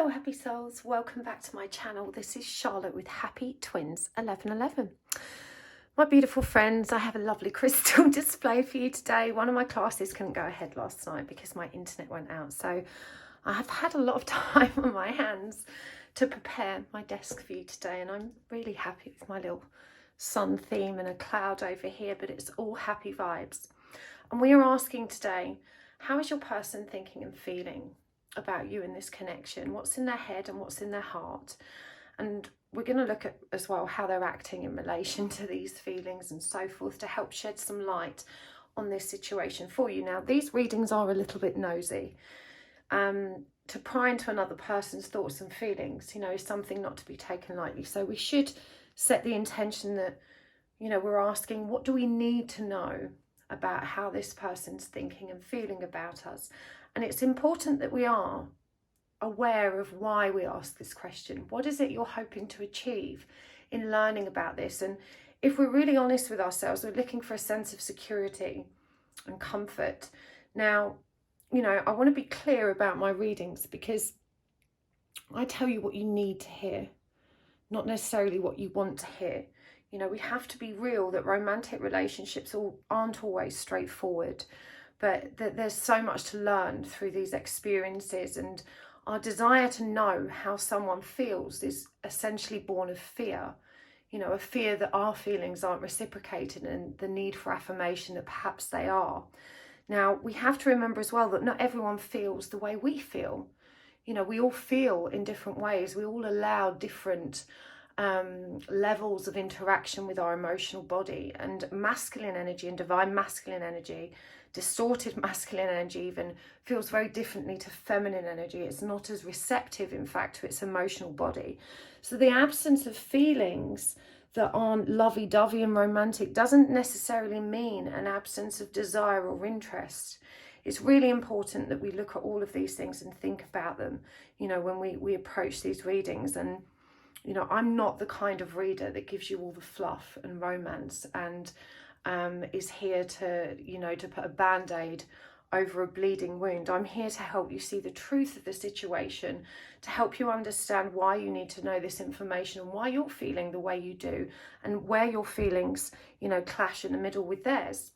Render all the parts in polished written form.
Hello happy souls, welcome back to my channel. This is Charlotte with Happy Twins 1111. My beautiful friends, I have a lovely crystal display for you today. One of my classes couldn't go ahead last night because my internet went out, so I have had a lot of time on my hands to prepare my desk for you today, and I'm really happy with my little sun theme and a cloud over here, but it's all happy vibes. And we are asking today, how is your person thinking and feeling about you in this connection? What's in their head and what's in their heart? And we're going to look at as well how they're acting in relation to these feelings and so forth to help shed some light on this situation for you. Now, these readings are a little bit nosy. To pry into another person's thoughts and feelings, you know, is something not to be taken lightly. So we should set the intention that, you know, we're asking, what do we need to know about how this person's thinking and feeling about us? And it's important that we are aware of why we ask this question. What is it you're hoping to achieve in learning about this? And if we're really honest with ourselves, we're looking for a sense of security and comfort. Now, you know, I want to be clear about my readings because I tell you what you need to hear, not necessarily what you want to hear. You know, we have to be real that romantic relationships aren't always straightforward, but that there's so much to learn through these experiences, and our desire to know how someone feels is essentially born of fear. You know, a fear that our feelings aren't reciprocated and the need for affirmation that perhaps they are. Now, we have to remember as well that not everyone feels the way we feel. You know, we all feel in different ways. We all allow different levels of interaction with our emotional body, and masculine energy and divine masculine energy, distorted masculine energy even, feels very differently to feminine energy. It's not as receptive, in fact, to its emotional body. So the absence of feelings that aren't lovey-dovey and romantic doesn't necessarily mean an absence of desire or interest. It's really important that we look at all of these things and think about them, you know, when we approach these readings. And you know, I'm not the kind of reader that gives you all the fluff and romance and is here to, you know, to put a band-aid over a bleeding wound. I'm here to help you see the truth of the situation, to help you understand why you need to know this information and why you're feeling the way you do and where your feelings, you know, clash in the middle with theirs.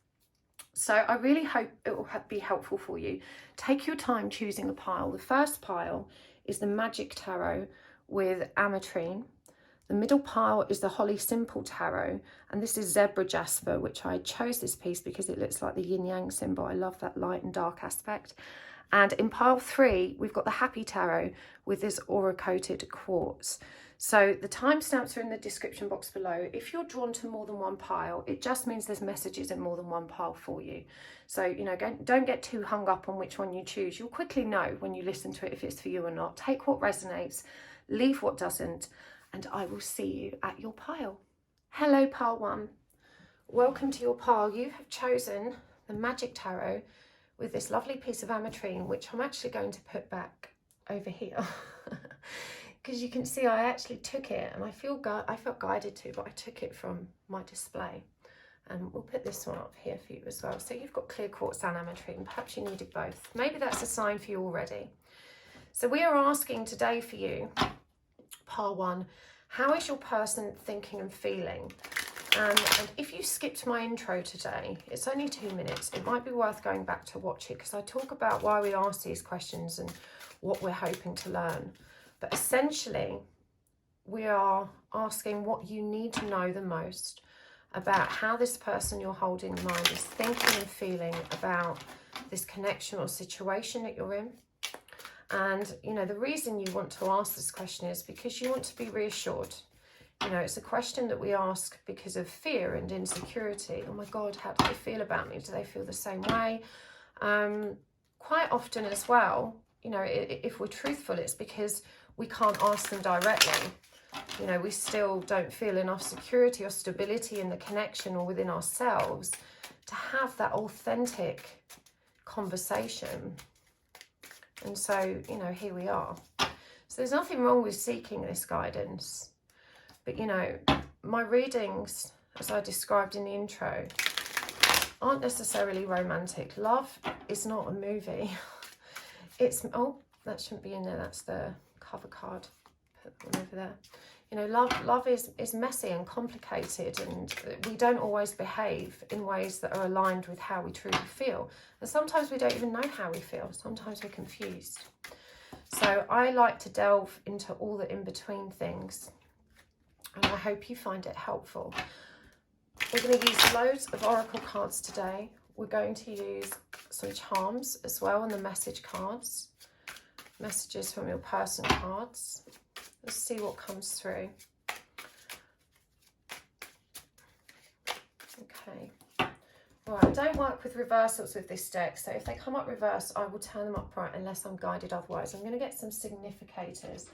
So I really hope it will be helpful for you. Take your time choosing a pile. The first pile is the Magic Tarot with Ametrine. The middle pile is the Holly Simple Tarot, and this is Zebra Jasper, which I chose this piece because it looks like the yin yang symbol. I love that light and dark aspect. And in pile 3, we've got the Happy Tarot with this aura coated quartz. So the timestamps are in the description box below. If you're drawn to more than one pile, it just means there's messages in more than one pile for you. So, you know, don't get too hung up on which one you choose. You'll quickly know when you listen to it if it's for you or not. Take what resonates, leave what doesn't, and I will see you at your pile. Hello, pile 1. Welcome to your pile. You have chosen the Magic Tarot with this lovely piece of ametrine, which I'm actually going to put back over here. Because you can see I actually took it, and I felt guided to, but I took it from my display. And we'll put this one up here for you as well. So you've got clear quartz and ametrine. Perhaps you needed both. Maybe that's a sign for you already. So we are asking today for you, pile 1, how is your person thinking and feeling? And if you skipped my intro today, it's only 2 minutes. It might be worth going back to watch it because I talk about why we ask these questions and what we're hoping to learn. But essentially, we are asking what you need to know the most about how this person you're holding in mind is thinking and feeling about this connection or situation that you're in. And, you know, the reason you want to ask this question is because you want to be reassured. You know, it's a question that we ask because of fear and insecurity. Oh my God, how do they feel about me? Do they feel the same way? Quite often as well, you know, if we're truthful, it's because we can't ask them directly. You know, we still don't feel enough security or stability in the connection or within ourselves to have that authentic conversation. And so, you know, here we are. So there's nothing wrong with seeking this guidance. But, you know, my readings, as I described in the intro, aren't necessarily romantic. Love is not a movie. It's, oh, That shouldn't be in there. That's the cover card. Put that one over there. You know, love is messy and complicated, and we don't always behave in ways that are aligned with how we truly feel. And sometimes we don't even know how we feel. Sometimes we're confused. So I like to delve into all the in-between things, and I hope you find it helpful. We're going to use loads of oracle cards today. We're going to use some charms as well on the message cards. Messages from your person cards. Let's see what comes through. Okay. All right, I don't work with reversals with this deck, so if they come up reverse, I will turn them upright unless I'm guided otherwise. I'm going to get some significators.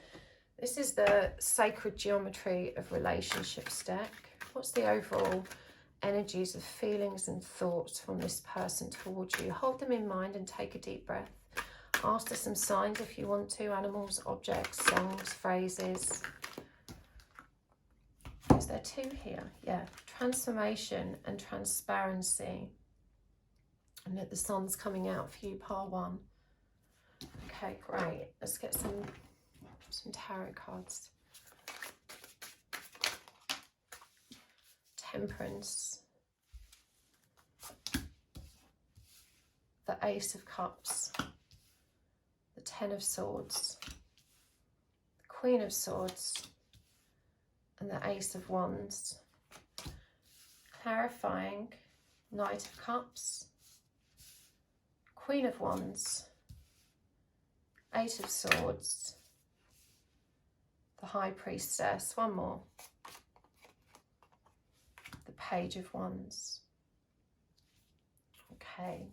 This is the Sacred Geometry of Relationships deck. What's the overall energies of feelings and thoughts from this person towards you? Hold them in mind and take a deep breath. Ask for some signs if you want to, animals, objects, songs, phrases. Is there two here? Yeah, transformation and transparency. And that the sun's coming out for you, pile one. Okay, great. Let's get some tarot cards. Temperance. The Ace of Cups. The Ten of Swords, the Queen of Swords, and the Ace of Wands. Clarifying, Knight of Cups, Queen of Wands, Eight of Swords, the High Priestess, one more, the Page of Wands. Okay.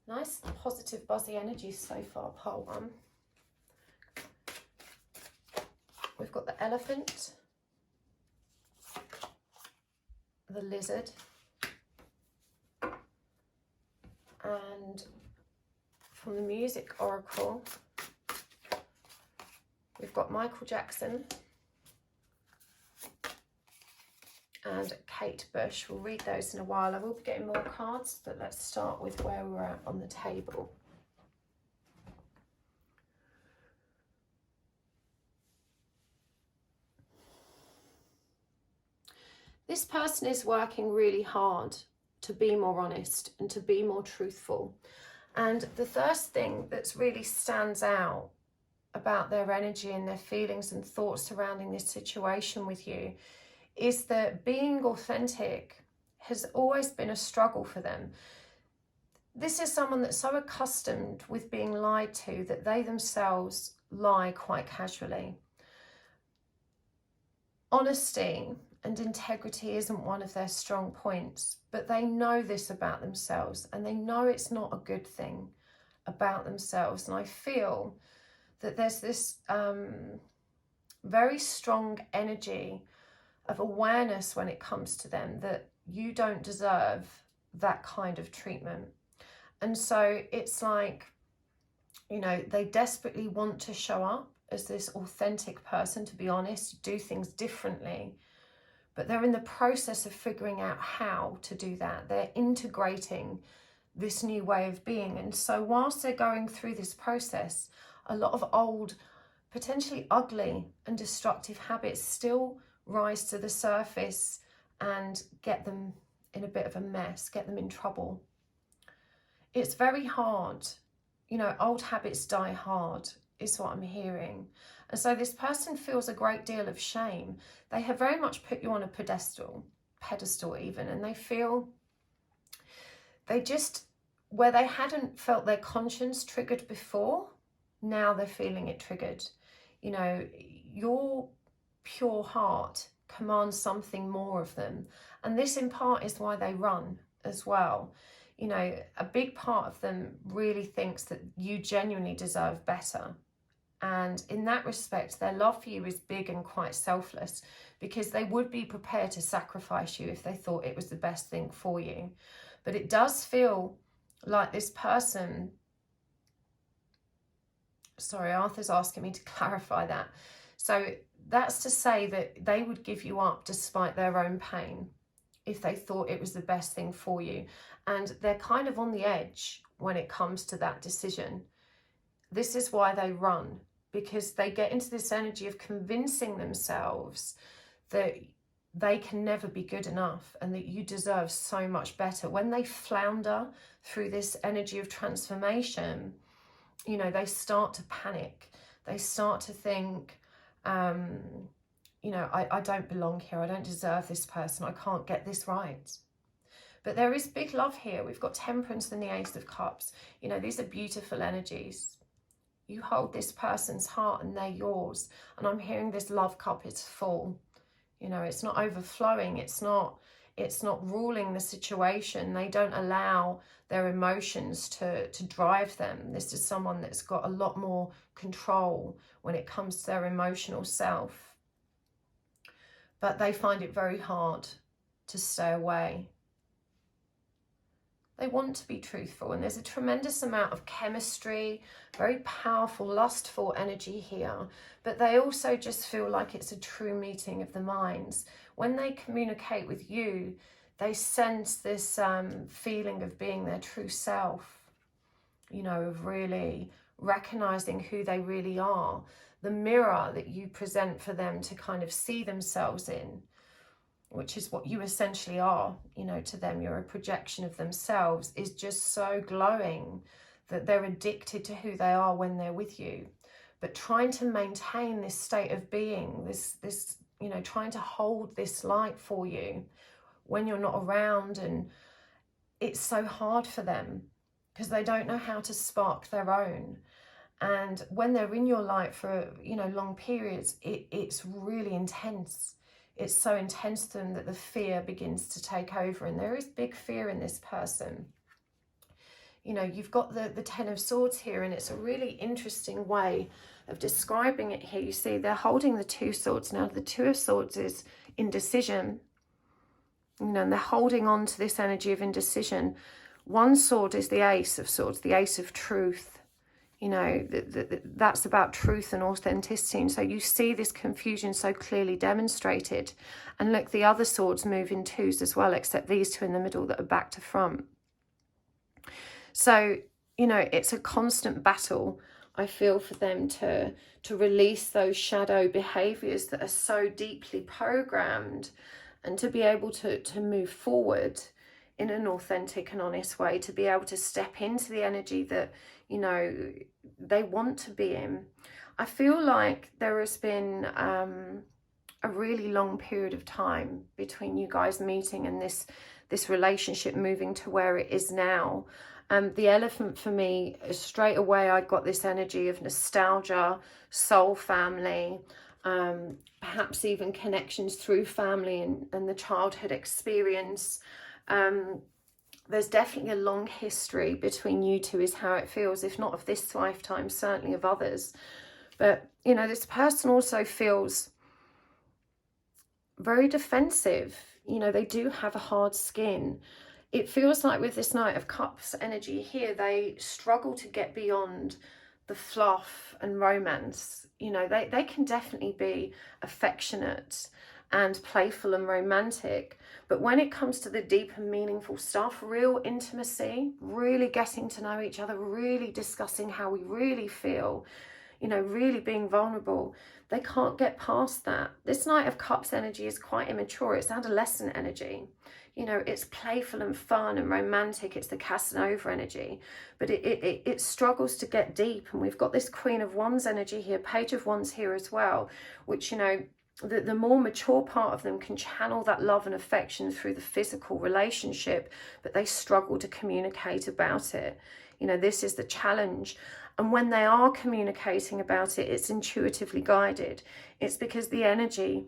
Nice positive buzzy energy so far, pile one. We've got the elephant, the lizard, and from the music oracle, we've got Michael Jackson and Kate Bush. We'll read those in a while. I will be getting more cards, but let's start with where we're at on the table. This person is working really hard to be more honest and to be more truthful. And the first thing that's really stands out about their energy and their feelings and thoughts surrounding this situation with you is that being authentic has always been a struggle for them. This is someone that's so accustomed with being lied to that they themselves lie quite casually. Honesty and integrity isn't one of their strong points, but they know this about themselves and they know it's not a good thing about themselves. And I feel that there's this very strong energy of awareness when it comes to them that you don't deserve that kind of treatment. And so it's like, you know, they desperately want to show up as this authentic person, to be honest, do things differently, but they're in the process of figuring out how to do that. They're integrating this new way of being. And so whilst they're going through this process, a lot of old, potentially ugly and destructive habits still rise to the surface and get them in a bit of a mess, get them in trouble. It's very hard. You know, old habits die hard, is what I'm hearing. And so this person feels a great deal of shame. They have very much put you on a pedestal even, and they feel they just, where they hadn't felt their conscience triggered before, now they're feeling it triggered. You know, your pure heart commands something more of them. And this in part is why they run as well. You know, a big part of them really thinks that you genuinely deserve better. And in that respect, their love for you is big and quite selfless, because they would be prepared to sacrifice you if they thought it was the best thing for you. But it does feel like this person, sorry, Arthur's asking me to clarify that. So that's to say that they would give you up despite their own pain if they thought it was the best thing for you. And they're kind of on the edge when it comes to that decision. this is why they run, because they get into this energy of convincing themselves that they can never be good enough and that you deserve so much better. When they flounder through this energy of transformation, you know, they start to panic. They start to think, you know, I don't belong here. I don't deserve this person. I can't get this right. But there is big love here. We've got Temperance and the Ace of Cups. You know, these are beautiful energies. You hold this person's heart and they're yours. And I'm hearing this love cup is full. You know, it's not overflowing. It's not ruling the situation. They don't allow their emotions to drive them. This is someone that's got a lot more control when it comes to their emotional self. But they find it very hard to stay away. They want to be truthful, and there's a tremendous amount of chemistry, very powerful, lustful energy here, but they also just feel like it's a true meeting of the minds. When they communicate with you, they sense this feeling of being their true self, you know, of really recognizing who they really are, the mirror that you present for them to kind of see themselves in, which is what you essentially are, you know, to them. You're a projection of themselves, is just so glowing that they're addicted to who they are when they're with you. But trying to maintain this state of being, this, you know, trying to hold this light for you when you're not around, and it's so hard for them because they don't know how to spark their own. And when they're in your light for, you know, long periods, it's really intense. It's so intense to them that the fear begins to take over, and there is big fear in this person. You know, you've got the Ten of Swords here, and it's a really interesting way of describing it here. You see, they're holding the Two Swords. Now, the Two of Swords is indecision, you know, and they're holding on to this energy of indecision. One sword is the Ace of Swords, the Ace of Truth. You know, that's about truth and authenticity. And so you see this confusion so clearly demonstrated. And look, the other swords move in twos as well, except these two in the middle that are back to front. So, you know, it's a constant battle, I feel, for them to release those shadow behaviors that are so deeply programmed, and to be able to move forward in an authentic and honest way, to be able to step into the energy that, you know, they want to be in. I feel like there has been a really long period of time between you guys meeting and this relationship moving to where it is now. The Elephant for me, straight away I got this energy of nostalgia, soul family, perhaps even connections through family and the childhood experience. There's definitely a long history between you two, is how it feels, if not of this lifetime, certainly of others. But, you know, this person also feels very defensive. You know, they do have a hard skin. It feels like with this Knight of Cups energy here, they struggle to get beyond the fluff and romance. You know, they can definitely be affectionate and playful and romantic, but when it comes to the deep and meaningful stuff, real intimacy, really getting to know each other, really discussing how we really feel, you know, really being vulnerable, they can't get past that. This Knight of Cups energy is quite immature. It's adolescent energy. You know, it's playful and fun and romantic. It's the Casanova energy, but it struggles to get deep. And we've got this Queen of Wands energy here, Page of Wands here as well, which, you know, the more mature part of them can channel that love and affection through the physical relationship, but they struggle to communicate about it. You know, this is the challenge. And when they are communicating about it, it's intuitively guided. It's because the energy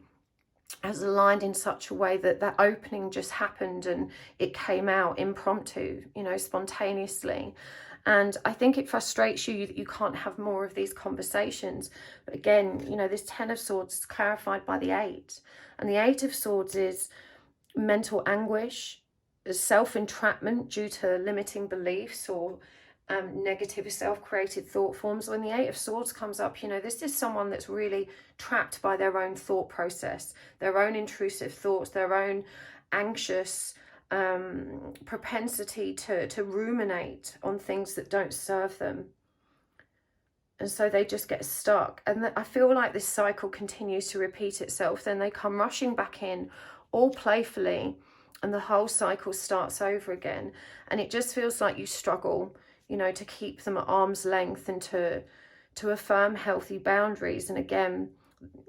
has aligned in such a way that that opening just happened and it came out impromptu, you know, spontaneously. And I think it frustrates you that you can't have more of these conversations. But again, you know, this Ten of Swords is clarified by the 8. And the 8 of Swords is mental anguish, self-entrapment due to limiting beliefs or negative self-created thought forms. When the 8 of Swords comes up, you know, this is someone that's really trapped by their own thought process, their own intrusive thoughts, their own anxious propensity to ruminate on things that don't serve them. And so they just get stuck. And I feel like this cycle continues to repeat itself. Then they come rushing back in, all playfully, and the whole cycle starts over again. And it just feels like you struggle, you know, to keep them at arm's length and to affirm healthy boundaries. And again,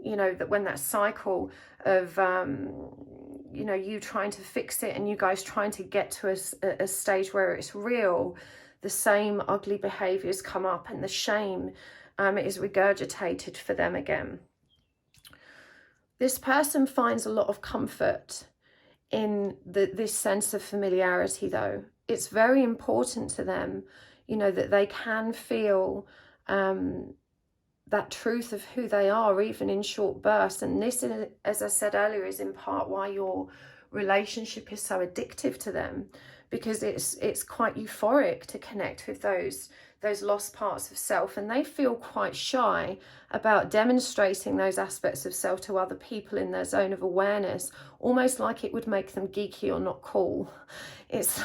you know, that when that cycle of, you know, you trying to fix it and you guys trying to get to a stage where it's real, the same ugly behaviors come up and the shame is regurgitated for them again. This person finds a lot of comfort in this sense of familiarity, though. It's very important to them, you know, that they can feel that truth of who they are, even in short bursts. And this, as I said earlier, is in part why your relationship is so addictive to them, because it's quite euphoric to connect with those lost parts of self, and they feel quite shy about demonstrating those aspects of self to other people in their zone of awareness, almost like it would make them geeky or not cool. It's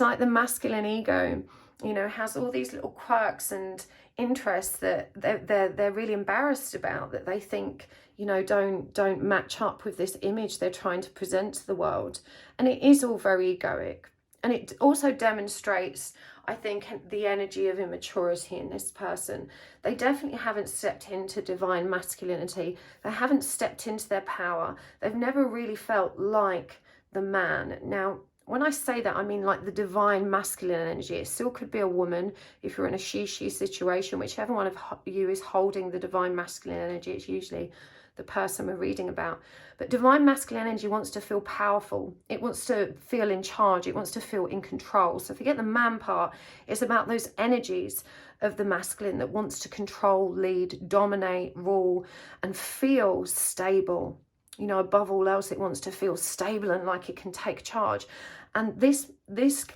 like the masculine ego, you know, has all these little quirks and interests that they're really embarrassed about, that they think, you know, don't match up with this image they're trying to present to the world. And it is all very egoic, and it also demonstrates, I think, the energy of immaturity in this person. They definitely haven't stepped into divine masculinity. They haven't stepped into their power. They've never really felt like the man. Now, when I say that, I mean like the divine masculine energy. It still could be a woman if you're in a she situation, whichever one of you is holding the divine masculine energy. It's usually the person we're reading about. But divine masculine energy wants to feel powerful. It wants to feel in charge. It wants to feel in control. So forget the man part. It's about those energies of the masculine that wants to control, lead, dominate, rule, and feel stable. You know, above all else, it wants to feel stable and like it can take charge. And this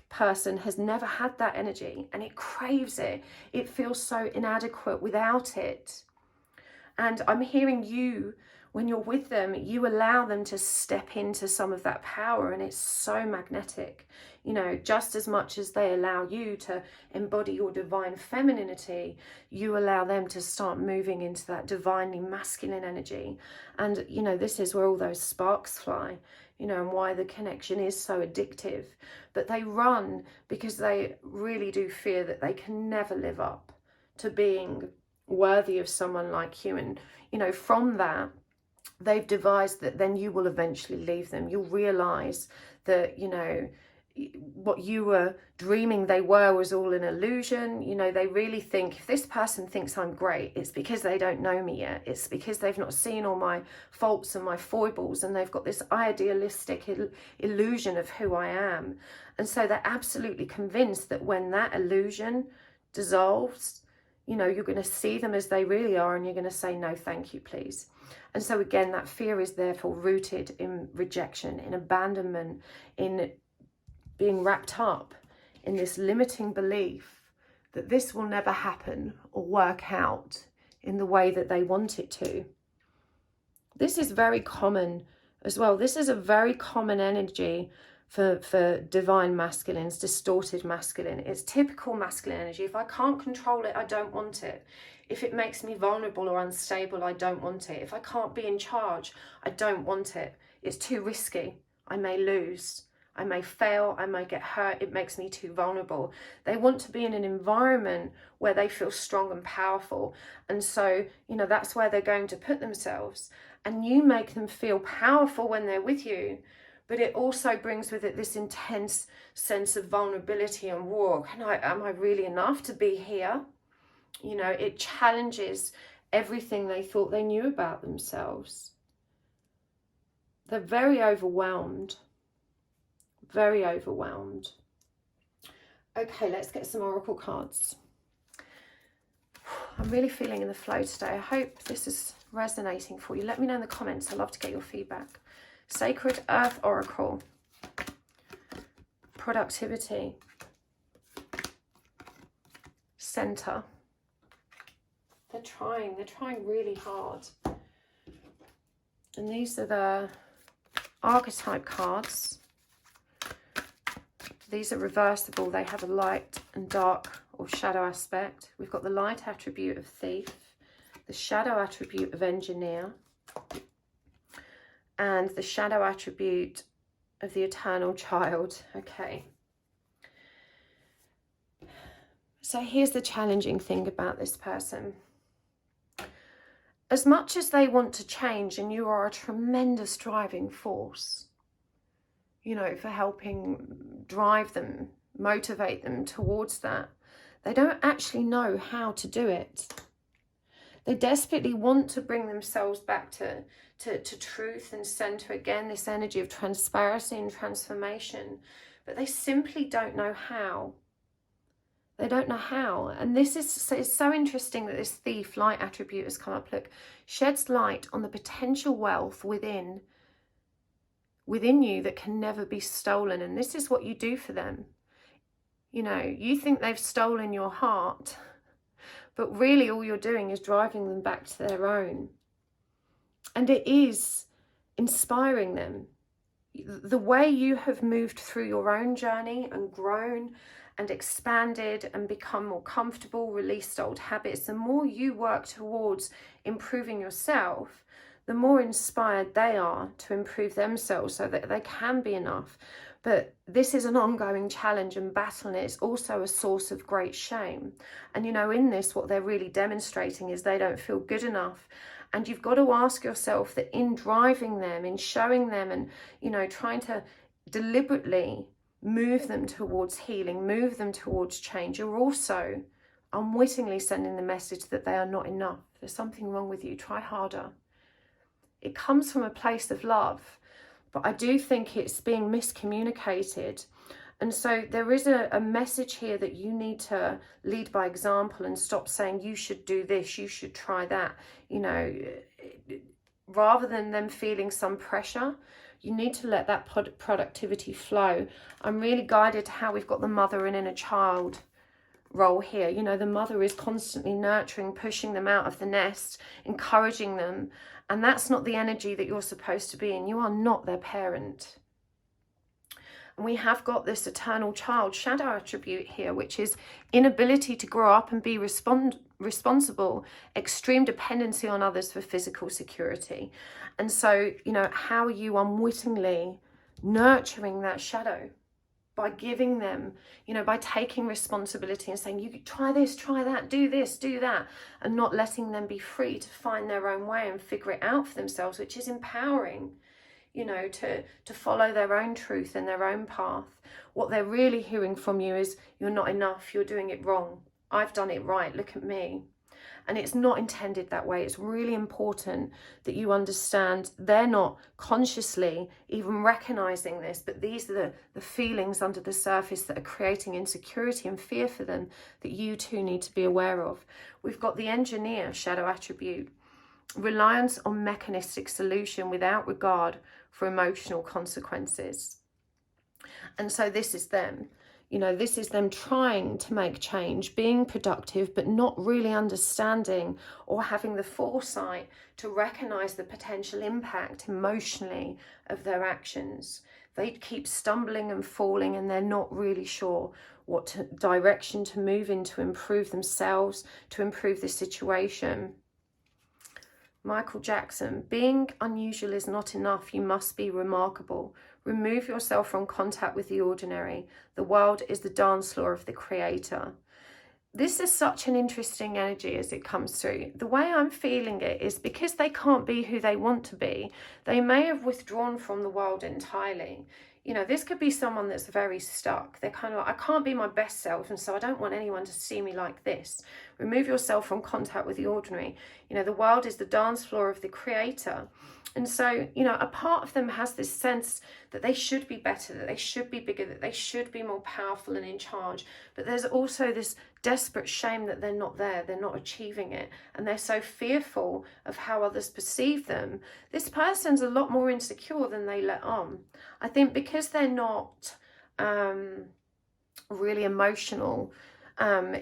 person has never had that energy, and it craves it. It feels so inadequate without it. And I'm hearing you, when you're with them, you allow them to step into some of that power, and it's so magnetic. You know, just as much as they allow you to embody your divine femininity, you allow them to start moving into that divinely masculine energy. And, you know, this is where all those sparks fly, you know, and why the connection is so addictive. But they run because they really do fear that they can never live up to being worthy of someone like you. And, you know, from that, they've devised that then you will eventually leave them. You'll realize that, you know, what you were dreaming they were was all an illusion. You know, they really think, if this person thinks I'm great, it's because they don't know me yet. It's because they've not seen all my faults and my foibles, and they've got this idealistic illusion of who I am. And so they're absolutely convinced that when that illusion dissolves, you know, you're going to see them as they really are, and you're going to say, no, thank you, please. And so again, that fear is therefore rooted in rejection, in abandonment, in being wrapped up in this limiting belief that this will never happen or work out in the way that they want it to. This is very common as well. This is a very common energy for divine masculines, distorted masculine. It's typical masculine energy. If I can't control it, I don't want it. If it makes me vulnerable or unstable, I don't want it. If I can't be in charge, I don't want it. It's too risky. I may lose. I may fail, I may get hurt, it makes me too vulnerable. They want to be in an environment where they feel strong and powerful. And so, you know, that's where they're going to put themselves. And you make them feel powerful when they're with you, but it also brings with it this intense sense of vulnerability and war. Am I really enough to be here? You know, it challenges everything they thought they knew about themselves. They're very overwhelmed. Very overwhelmed. Okay, let's get some oracle cards. I'm really feeling in the flow today. I hope this is resonating for you. Let me know in the comments. I'd love to get your feedback. Sacred Earth Oracle. Productivity. Center. They're trying really hard. And these are the archetype cards. These are reversible. They have a light and dark or shadow aspect. We've got the light attribute of thief, the shadow attribute of engineer, and the shadow attribute of the eternal child. Okay. So here's the challenging thing about this person. As much as they want to change, and you are a tremendous driving force, you know, for helping drive them, motivate them towards that, they don't actually know how to do it. They desperately want to bring themselves back to truth and center again, this energy of transparency and transformation, but they simply don't know how. They don't know how. And this is so interesting that this thief light attribute has come up. Look, sheds light on the potential wealth within you that can never be stolen. And this is what you do for them. You know, you think they've stolen your heart, but really all you're doing is driving them back to their own. And it is inspiring them. The way you have moved through your own journey and grown and expanded and become more comfortable, released old habits, the more you work towards improving yourself, the more inspired they are to improve themselves so that they can be enough. But this is an ongoing challenge and battle, and it's also a source of great shame. And you know, in this, what they're really demonstrating is they don't feel good enough. And you've got to ask yourself that in driving them, in showing them, and, you know, trying to deliberately move them towards healing, move them towards change, you're also unwittingly sending the message that they are not enough. There's something wrong with you. Try harder. It comes from a place of love, but I do think it's being miscommunicated. And so there is a message here that you need to lead by example and stop saying you should do this, you should try that. You know, rather than them feeling some pressure, you need to let that productivity flow. I'm really guided to how we've got the mother and inner child role here. You know, the mother is constantly nurturing, pushing them out of the nest, encouraging them. And that's not the energy that you're supposed to be in. You are not their parent. And we have got this eternal child shadow attribute here, which is inability to grow up and be responsible, extreme dependency on others for physical security. And so, you know, how are you unwittingly nurturing that shadow? By giving them, you know, by taking responsibility and saying, you try this, try that, do this, do that, and not letting them be free to find their own way and figure it out for themselves, which is empowering, you know, to follow their own truth and their own path. What they're really hearing from you is, you're not enough, you're doing it wrong. I've done it right, look at me. And it's not intended that way. It's really important that you understand they're not consciously even recognizing this, but these are the feelings under the surface that are creating insecurity and fear for them that you too need to be aware of. We've got the engineer shadow attribute, reliance on mechanistic solution without regard for emotional consequences. And so this is them. You know, this is them trying to make change, being productive, but not really understanding or having the foresight to recognize the potential impact emotionally of their actions. They keep stumbling and falling, and they're not really sure what direction to move in to improve themselves, to improve the situation. Michael Jackson, being unusual is not enough. You must be remarkable. Remove yourself from contact with the ordinary. The world is the dance floor of the creator. This is such an interesting energy as it comes through. The way I'm feeling it is because they can't be who they want to be, they may have withdrawn from the world entirely. You know, this could be someone that's very stuck. They're kind of like, I can't be my best self, and so I don't want anyone to see me like this. Remove yourself from contact with the ordinary. You know, the world is the dance floor of the creator. And so, you know, a part of them has this sense that they should be better, that they should be bigger, that they should be more powerful and in charge. But there's also this desperate shame that they're not there, they're not achieving it. And they're so fearful of how others perceive them. This person's a lot more insecure than they let on. I think because they're not really emotional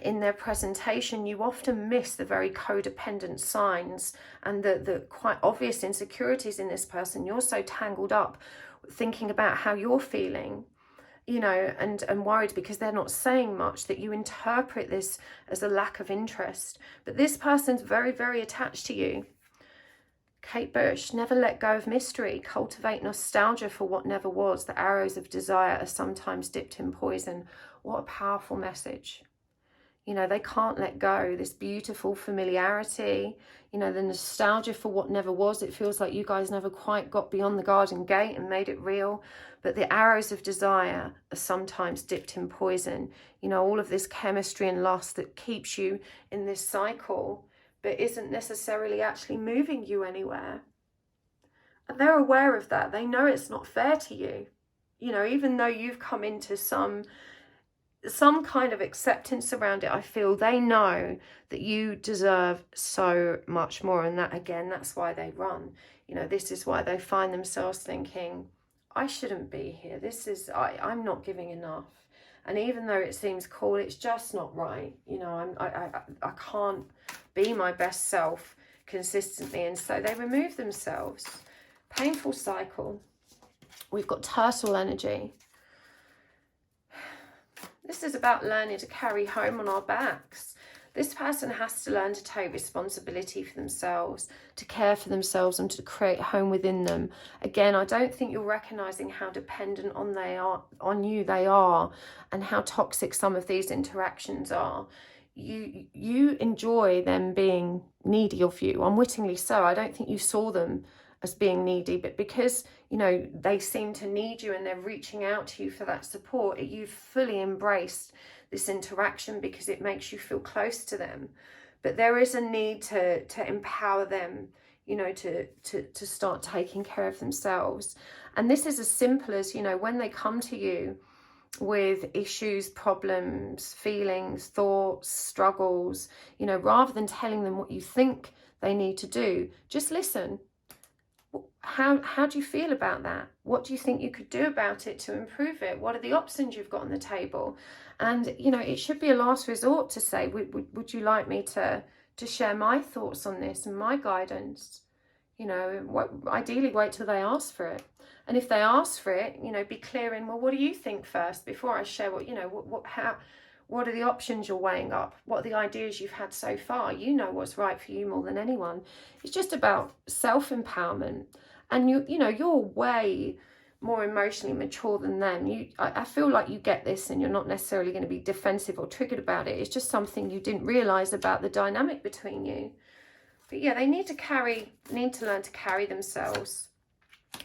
in their presentation, you often miss the very codependent signs and the quite obvious insecurities in this person. You're so tangled up thinking about how you're feeling you know, and worried because they're not saying much, that you interpret this as a lack of interest. But this person's very, very attached to you. Kate Bush, never let go of mystery. Cultivate nostalgia for what never was. The arrows of desire are sometimes dipped in poison. What a powerful message. You know, they can't let go. This beautiful familiarity, you know, the nostalgia for what never was. It feels like you guys never quite got beyond the garden gate and made it real. But the arrows of desire are sometimes dipped in poison. You know, all of this chemistry and lust that keeps you in this cycle, but isn't necessarily actually moving you anywhere. And they're aware of that. They know it's not fair to you. You know, even though you've come into some kind of acceptance around it, I feel they know that you deserve so much more. And that, again, that's why they run. You know, this is why they find themselves thinking, I shouldn't be here. I'm not giving enough. And even though it seems cool, it's just not right. You know, I can't be my best self consistently. And so they remove themselves. Painful cycle. We've got turtle energy. This is about learning to carry home on our backs. This person has to learn to take responsibility for themselves, to care for themselves and to create home within them. Again, I don't think you're recognizing how dependent on you they are and how toxic some of these interactions are. You enjoy them being needy of you, unwittingly so. I don't think you saw them as being needy, but because, you know, they seem to need you and they're reaching out to you for that support, you've fully embraced this interaction because it makes you feel close to them. But there is a need to empower them, you know, to start taking care of themselves. And this is as simple as, you know, when they come to you with issues, problems, feelings, thoughts, struggles, you know, rather than telling them what you think they need to do, just listen. How do you feel about that? What do you think you could do about it to improve it? What are the options you've got on the table? And, you know, it should be a last resort to say, would you like me to share my thoughts on this and my guidance? You know, ideally wait till they ask for it. And if they ask for it, you know, be clear in, well, what do you think first before I share what, you know, what are the options you're weighing up? What are the ideas you've had so far? You know what's right for you more than anyone. It's just about self-empowerment. And you know, you're way more emotionally mature than them. I feel like you get this and you're not necessarily going to be defensive or triggered about it. It's just something you didn't realize about the dynamic between you. But yeah, they need to learn to carry themselves.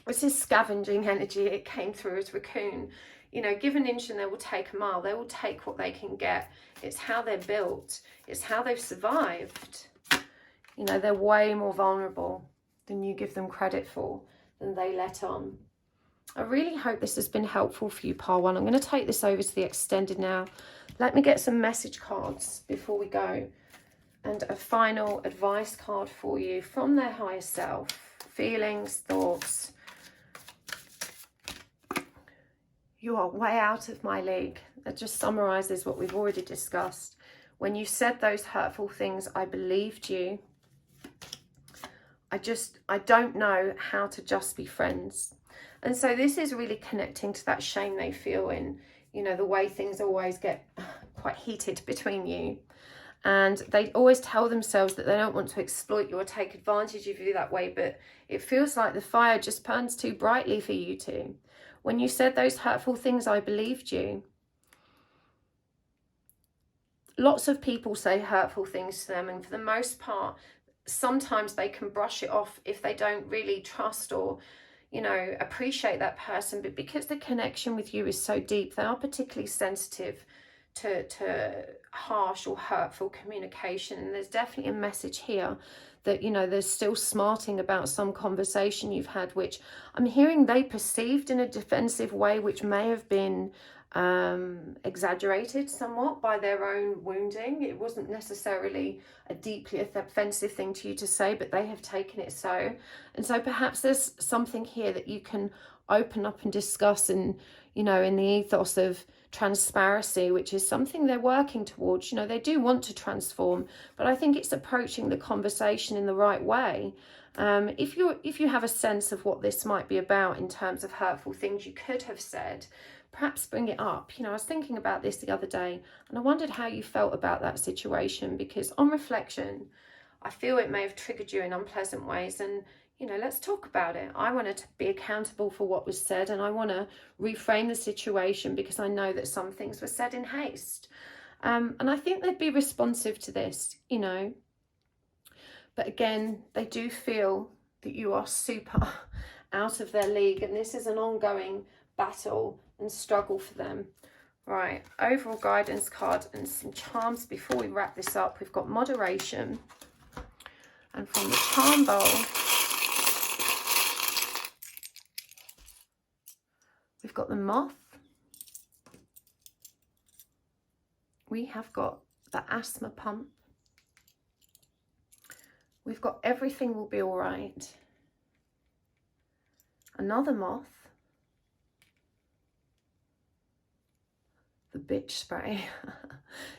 This is scavenging energy. It came through as raccoon. You know, give an inch and they will take a mile. They will take what they can get. It's how they're built. It's how they've survived. You know, they're way more vulnerable than you give them credit for, than they let on. I really hope this has been helpful for you, Pile 1. I'm going to take this over to the extended now. Let me get some message cards before we go. And a final advice card for you from their higher self. Feelings, thoughts. You are way out of my league. That just summarizes what we've already discussed. When you said those hurtful things, I believed you. I don't know how to just be friends. And so this is really connecting to that shame they feel in, you know, the way things always get quite heated between you. And they always tell themselves that they don't want to exploit you or take advantage of you that way, but it feels like the fire just burns too brightly for you two. When you said those hurtful things, I believed you. Lots of people say hurtful things to them, and for the most part, sometimes they can brush it off if they don't really trust or, you know, appreciate that person. But because the connection with you is so deep, they are particularly sensitive to harsh or hurtful communication. And there's definitely a message here that, you know, there's still smarting about some conversation you've had, which I'm hearing they perceived in a defensive way, which may have been exaggerated somewhat by their own wounding. It wasn't necessarily a deeply offensive thing to you to say, but they have taken it so. And so perhaps there's something here that you can open up and discuss, and, you know, in the ethos of transparency, which is something they're working towards. You know, they do want to transform, but I think it's approaching the conversation in the right way. If you have a sense of what this might be about in terms of hurtful things you could have said, perhaps bring it up. You know, I was thinking about this the other day, and I wondered how you felt about that situation, because on reflection, I feel it may have triggered you in unpleasant ways, and, you know, let's talk about it. I wanted to be accountable for what was said, and I want to reframe the situation because I know that some things were said in haste. And I think they'd be responsive to this, you know. But again, they do feel that you are super out of their league, and this is an ongoing battle and struggle for them. Right, overall guidance card and some charms before we wrap this up. We've got moderation, and from the charm bowl, we've got the moth. We have got the asthma pump. We've got everything will be all right. Another moth. The bitch spray.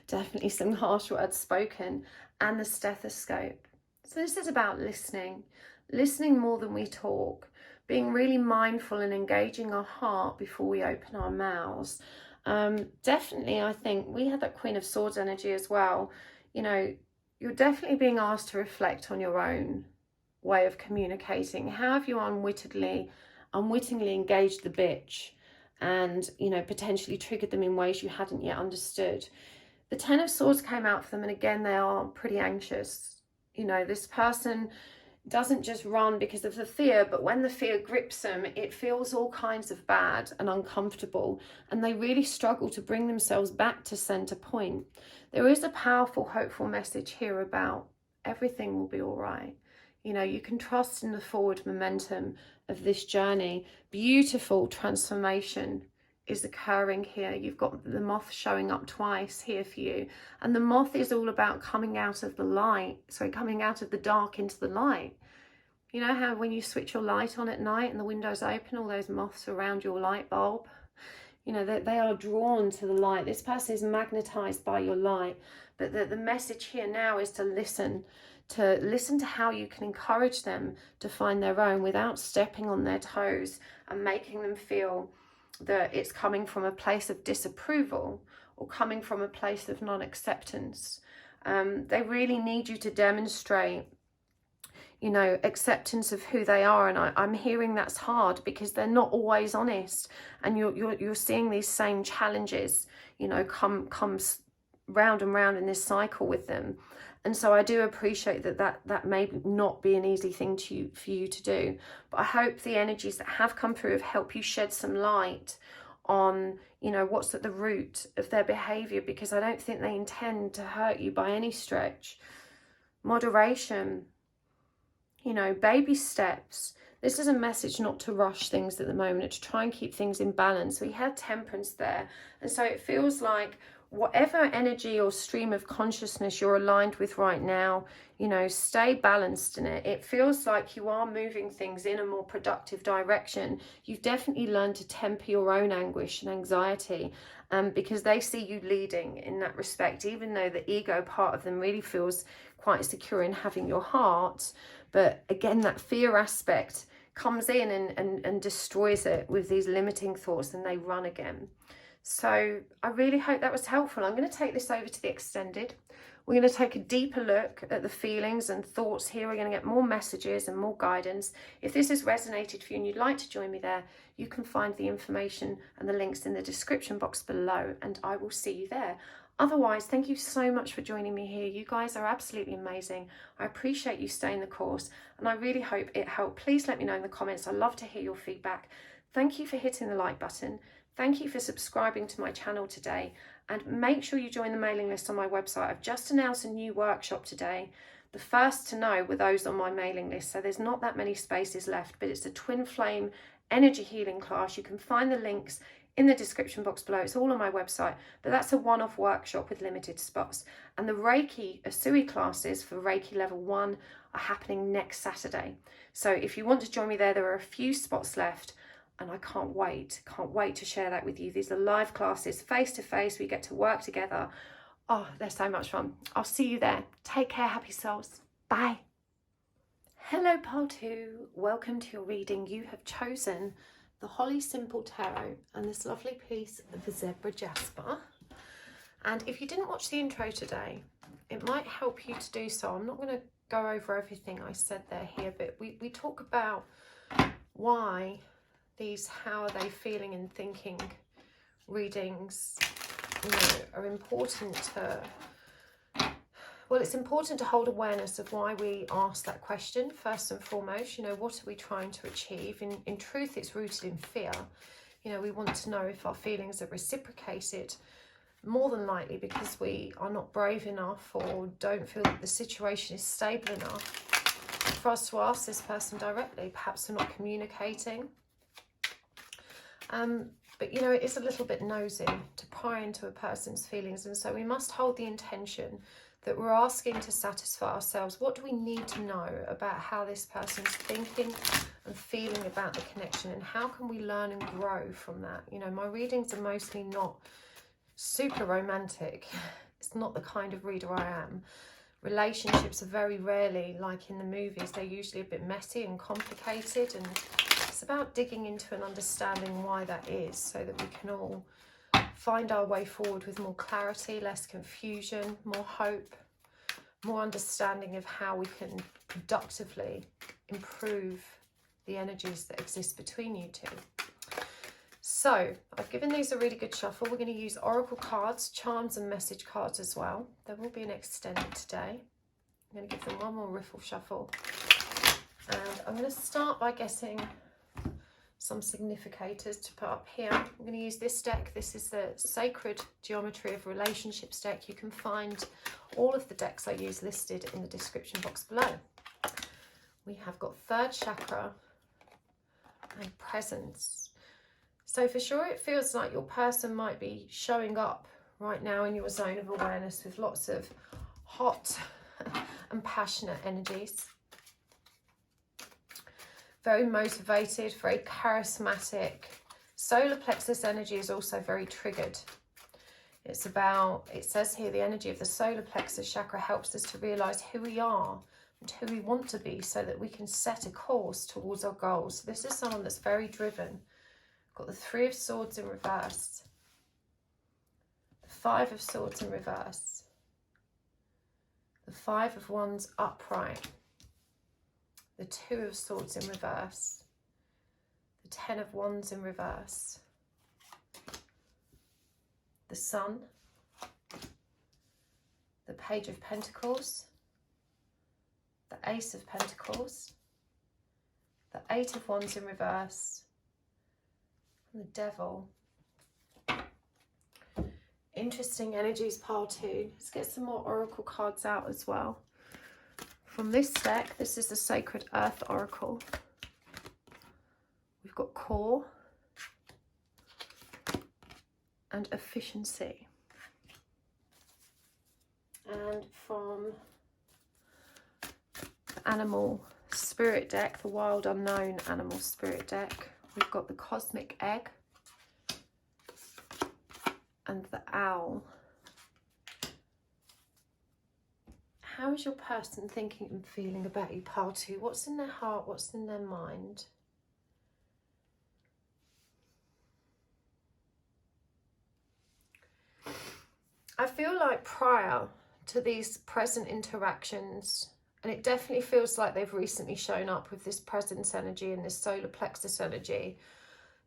Definitely some harsh words spoken. And the stethoscope. So this is about listening. Listening more than we talk. Being really mindful and engaging our heart before we open our mouths. Definitely, I think we had that Queen of Swords energy as well. You know, you're definitely being asked to reflect on your own way of communicating. How have you unwittingly engaged the bitch and, you know, potentially triggered them in ways you hadn't yet understood? The Ten of Swords came out for them, and again, they are pretty anxious. You know, this person doesn't just run because of the fear, but when the fear grips them, it feels all kinds of bad and uncomfortable, and they really struggle to bring themselves back to center point. There is a powerful, hopeful message here about everything will be all right. You know, you can trust in the forward momentum of this journey. Beautiful transformation is occurring here. You've got the moth showing up twice here for you, and the moth is all about coming out of the light, coming out of the dark into the light. You know how when you switch your light on at night and the windows open, all those moths around your light bulb, you know, they are drawn to the light. This person is magnetized by your light. But the message here now is to listen to how you can encourage them to find their own without stepping on their toes and making them feel that it's coming from a place of disapproval or coming from a place of non-acceptance. They really need you to demonstrate, you know, acceptance of who they are. And I'm hearing that's hard because they're not always honest, and you're seeing these same challenges, you know, comes round and round in this cycle with them. And so I do appreciate that may not be an easy thing for you to do, but I hope the energies that have come through have helped you shed some light on, you know, what's at the root of their behavior, because I don't think they intend to hurt you by any stretch. Moderation, you know, baby steps. This is a message not to rush things at the moment, to try and keep things in balance. We had temperance there, and so it feels like whatever energy or stream of consciousness you're aligned with right now, you know, stay balanced in it. It feels like you are moving things in a more productive direction. You've definitely learned to temper your own anguish and anxiety, because they see you leading in that respect, even though the ego part of them really feels quite secure in having your heart. But again, that fear aspect comes in and destroys it with these limiting thoughts, and they run again. So I really hope that was helpful. I'm going to take this over to the extended. We're going to take a deeper look at the feelings and thoughts here. We're going to get more messages and more guidance. If this has resonated for you and you'd like to join me there, you can find the information and the links in the description box below, and I will see you there. Otherwise, thank you so much for joining me here. You guys are absolutely amazing. I appreciate you staying the course, and I really hope it helped. Please let me know in the comments. I love to hear your feedback. Thank you for hitting the like button. Thank you for subscribing to my channel today, and make sure you join the mailing list on my website. I've just announced a new workshop today. The first to know were those on my mailing list, so there's not that many spaces left, but it's a twin flame energy healing class. You can find the links in the description box below. It's all on my website, but that's a one-off workshop with limited spots. And the Reiki Asui classes for Reiki level 1 are happening next Saturday. So if you want to join me there, there are a few spots left. And I can't wait to share that with you. These are live classes, face to face. We get to work together. Oh, they're so much fun. I'll see you there. Take care, happy souls. Bye. Hello, Pile 2. Welcome to your reading. You have chosen the Holly Simple Tarot and this lovely piece of the Zebra Jasper. And if you didn't watch the intro today, it might help you to do so. I'm not going to go over everything I said there here, but we talk about why these how are they feeling and thinking readings, you know, are important to, well, it's important to hold awareness of why we ask that question first and foremost. You know, what are we trying to achieve? In truth, it's rooted in fear. You know, we want to know if our feelings are reciprocated, more than likely because we are not brave enough or don't feel that the situation is stable enough for us to ask this person directly. Perhaps we're not communicating. But, you know, it is a little bit nosy to pry into a person's feelings. And so we must hold the intention that we're asking to satisfy ourselves. What do we need to know about how this person's thinking and feeling about the connection? And how can we learn and grow from that? You know, my readings are mostly not super romantic. It's not the kind of reader I am. Relationships are very rarely like in the movies. They're usually a bit messy and complicated, and it's about digging into and understanding why that is, so that we can all find our way forward with more clarity, less confusion, more hope, more understanding of how we can productively improve the energies that exist between you two. So I've given these a really good shuffle. We're going to use oracle cards, charms and message cards as well. There will be an extended today. I'm going to give them one more riffle shuffle. And I'm going to start by getting some significators to put up here. I'm going to use this deck. This is the Sacred Geometry of Relationships deck. You can find all of the decks I use listed in the description box below. We have got third chakra and presence. So for sure it feels like your person might be showing up right now in your zone of awareness with lots of hot and passionate energies. Very motivated, very charismatic. Solar plexus energy is also very triggered. It's about, it says here, the energy of the solar plexus chakra helps us to realize who we are and who we want to be so that we can set a course towards our goals. So this is someone that's very driven. Got the Three of Swords in reverse, the Five of Swords in reverse, the Five of Wands upright, the Two of Swords in reverse, the Ten of Wands in reverse, the Sun, the Page of Pentacles, the Ace of Pentacles, the Eight of Wands in reverse, and the Devil. Interesting energies, pile 2. Let's get some more oracle cards out as well. From this deck, this is the Sacred Earth Oracle. We've got Core and Efficiency. And from the Animal Spirit deck, the Wild Unknown Animal Spirit deck, we've got the Cosmic Egg and the Owl. How is your person thinking and feeling about you, pile 2? What's in their heart? What's in their mind? I feel like prior to these present interactions, and it definitely feels like they've recently shown up with this presence energy and this solar plexus energy,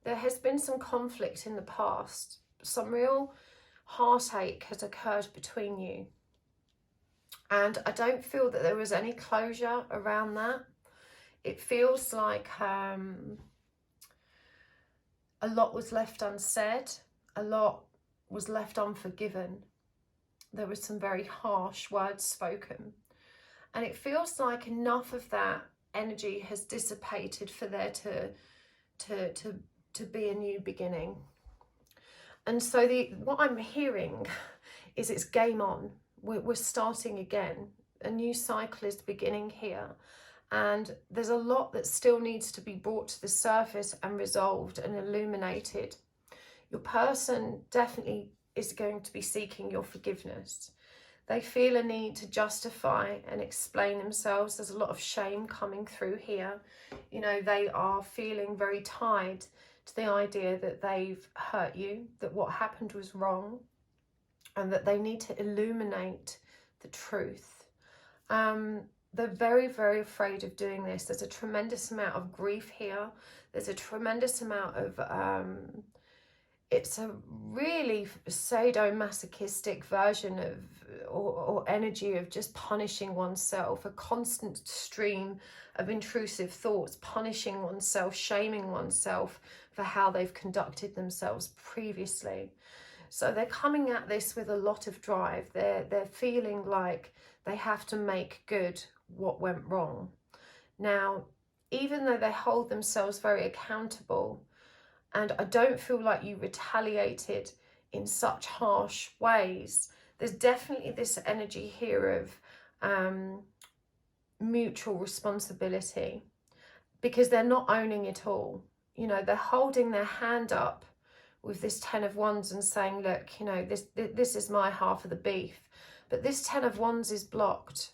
there has been some conflict in the past. Some real heartache has occurred between you. And I don't feel that there was any closure around that. It feels like a lot was left unsaid. A lot was left unforgiven. There were some very harsh words spoken. And it feels like enough of that energy has dissipated for there to be a new beginning. And so what I'm hearing is it's game on. We're starting again. A new cycle is beginning here. And there's a lot that still needs to be brought to the surface and resolved and illuminated. Your person definitely is going to be seeking your forgiveness. They feel a need to justify and explain themselves. There's a lot of shame coming through here. You know, they are feeling very tied to the idea that they've hurt you, that what happened was wrong, and that they need to illuminate the truth. They're very, very afraid of doing this. There's a tremendous amount of grief here. There's a tremendous amount of, it's a really sadomasochistic version of, or energy of just punishing oneself, a constant stream of intrusive thoughts, punishing oneself, shaming oneself for how they've conducted themselves previously. So they're coming at this with a lot of drive. They're feeling like they have to make good what went wrong. Now, even though they hold themselves very accountable, and I don't feel like you retaliated in such harsh ways, there's definitely this energy here of mutual responsibility, because they're not owning it all. You know, they're holding their hand up with this 10 of Wands and saying, look, you know, this is my half of the beef. But this 10 of Wands is blocked.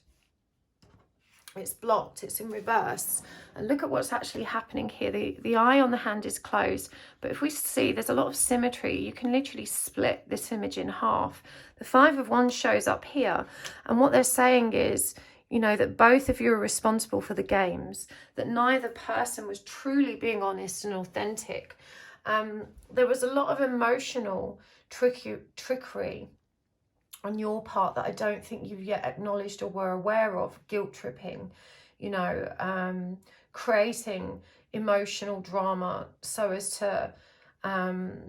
It's blocked, it's in reverse. And look at what's actually happening here. The eye on the hand is closed. But if we see, there's a lot of symmetry. You can literally split this image in half. The 5 of Wands shows up here. And what they're saying is, you know, that both of you are responsible for the games. That neither person was truly being honest and authentic. There was a lot of emotional trickery on your part that I don't think you've yet acknowledged or were aware of. Guilt tripping, you know, creating emotional drama so as to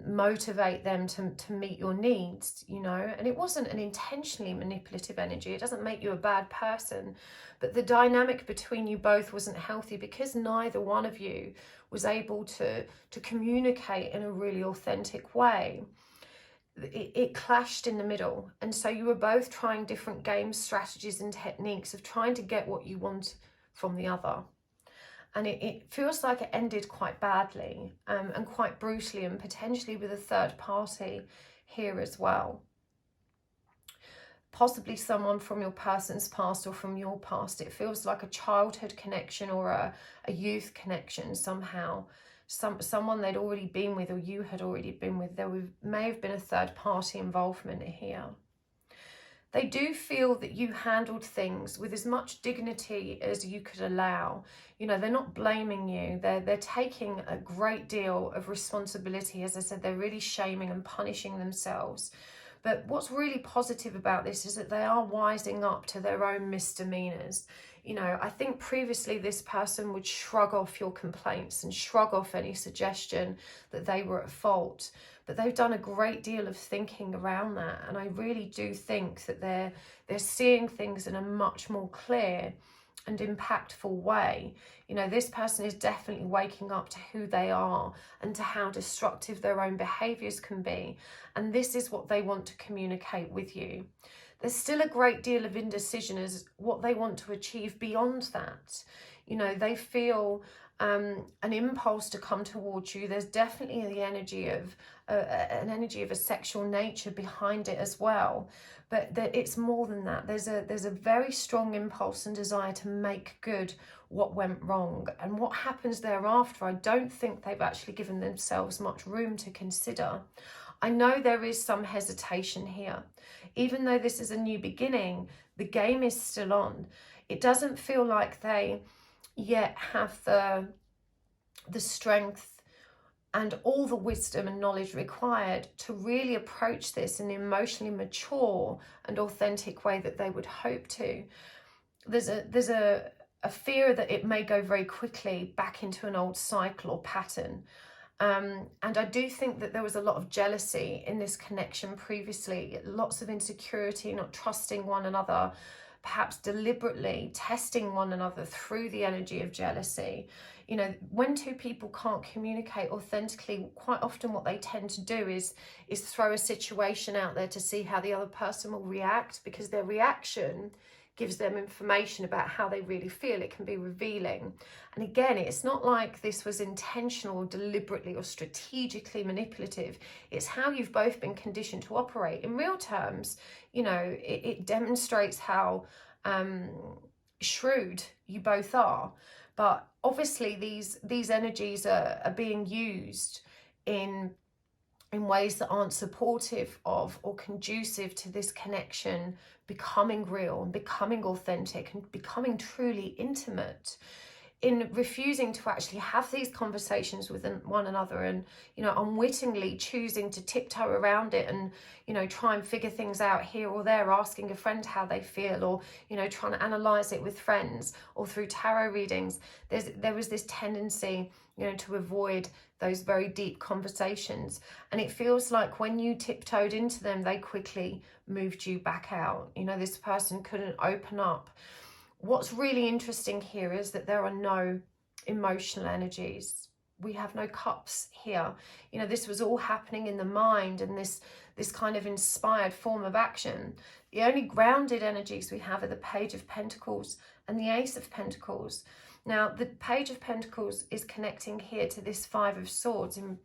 motivate them to meet your needs, you know. And it wasn't an intentionally manipulative energy. It doesn't make you a bad person, but the dynamic between you both wasn't healthy because neither one of you was able to communicate in a really authentic way. It clashed in the middle, and so you were both trying different game strategies and techniques of trying to get what you want from the other. And it feels like it ended quite badly and quite brutally, and potentially with a third party here as well. Possibly someone from your person's past or from your past. It feels like a childhood connection or a youth connection somehow. Someone they'd already been with or you had already been with. There may have been a third party involvement here. They do feel that you handled things with as much dignity as you could allow. You know, they're not blaming you. They're taking a great deal of responsibility. As I said, they're really shaming and punishing themselves. But what's really positive about this is that they are wising up to their own misdemeanors. You know, I think previously this person would shrug off your complaints and shrug off any suggestion that they were at fault. But they've done a great deal of thinking around that. And I really do think that they're seeing things in a much more clear and impactful way. You know, this person is definitely waking up to who they are and to how destructive their own behaviours can be. And this is what they want to communicate with you. There's still a great deal of indecision as what they want to achieve beyond that. You know, they feel an impulse to come towards you. There's definitely the energy of an energy of a sexual nature behind it as well. But it's more than that. There's a very strong impulse and desire to make good what went wrong. And what happens thereafter, I don't think they've actually given themselves much room to consider. I know there is some hesitation here. Even though this is a new beginning, the game is still on. It doesn't feel like they yet have the strength and all the wisdom and knowledge required to really approach this in an emotionally mature and authentic way that they would hope to. There's a fear that it may go very quickly back into an old cycle or pattern. And I do think that there was a lot of jealousy in this connection previously, lots of insecurity, not trusting one another, perhaps deliberately testing one another through the energy of jealousy. You know, when two people can't communicate authentically, quite often what they tend to do is throw a situation out there to see how the other person will react, because their reaction gives them information about how they really feel. It can be revealing. And again, it's not like this was intentional or deliberately or strategically manipulative. It's how you've both been conditioned to operate. In real terms, you know, it demonstrates how shrewd you both are. But obviously these energies are being used in ways that aren't supportive of or conducive to this connection becoming real and becoming authentic and becoming truly intimate, in refusing to actually have these conversations with one another, and, you know, unwittingly choosing to tiptoe around it and, you know, try and figure things out here or there, asking a friend how they feel, or, you know, trying to analyze it with friends or through tarot readings. There was this tendency, you know, to avoid those very deep conversations. And it feels like when you tiptoed into them, they quickly moved you back out. You know, this person couldn't open up. What's really interesting here is that there are no emotional energies. We have no cups here. You know, this was all happening in the mind, and this kind of inspired form of action. The only grounded energies we have are the Page of Pentacles and the Ace of Pentacles. Now, the Page of Pentacles is connecting here to this Five of Swords and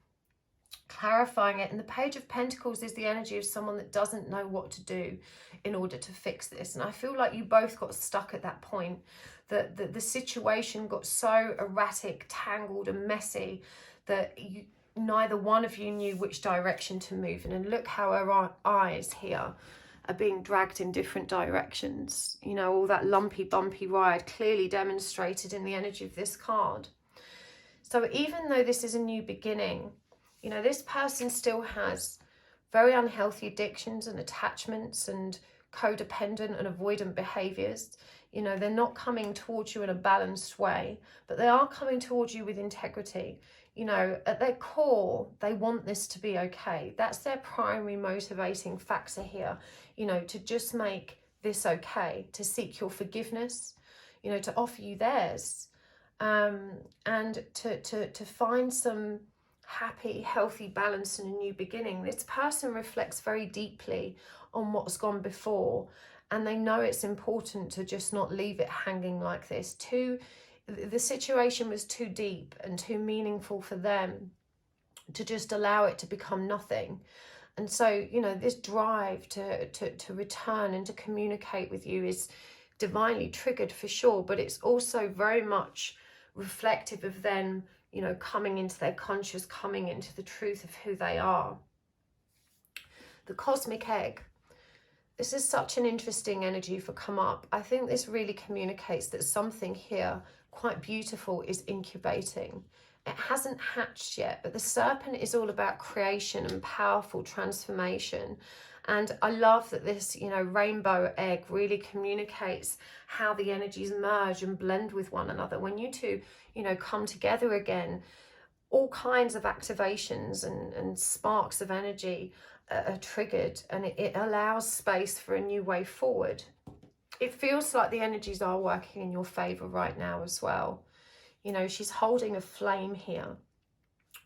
clarifying it. And the Page of Pentacles is the energy of someone that doesn't know what to do in order to fix this. And I feel like you both got stuck at that point, that the situation got so erratic, tangled and messy that neither one of you knew which direction to move in. And look how our eyes here are being dragged in different directions. You know, all that lumpy, bumpy ride clearly demonstrated in the energy of this card. So even though this is a new beginning, you know, this person still has very unhealthy addictions and attachments and codependent and avoidant behaviors. You know, they're not coming towards you in a balanced way, but they are coming towards you with integrity. You know, at their core, they want this to be okay. That's their primary motivating factor here, you know, to just make this okay, to seek your forgiveness, you know, to offer you theirs, and to find some happy, healthy balance and a new beginning. This person reflects very deeply on what's gone before, and they know it's important to just not leave it hanging like this. The situation was too deep and too meaningful for them to just allow it to become nothing. And so, you know, this drive to return and to communicate with you is divinely triggered for sure, but it's also very much reflective of them, you know, coming into their conscious, coming into the truth of who they are. The Cosmic Egg. This is such an interesting energy for come up. I think this really communicates that something here quite beautiful is incubating. It hasn't hatched yet, but the serpent is all about creation and powerful transformation. And I love that this, you know, rainbow egg really communicates how the energies merge and blend with one another. When you two, you know, come together again, all kinds of activations and sparks of energy are triggered, and it allows space for a new way forward. It feels like the energies are working in your favor right now as well. You know, she's holding a flame here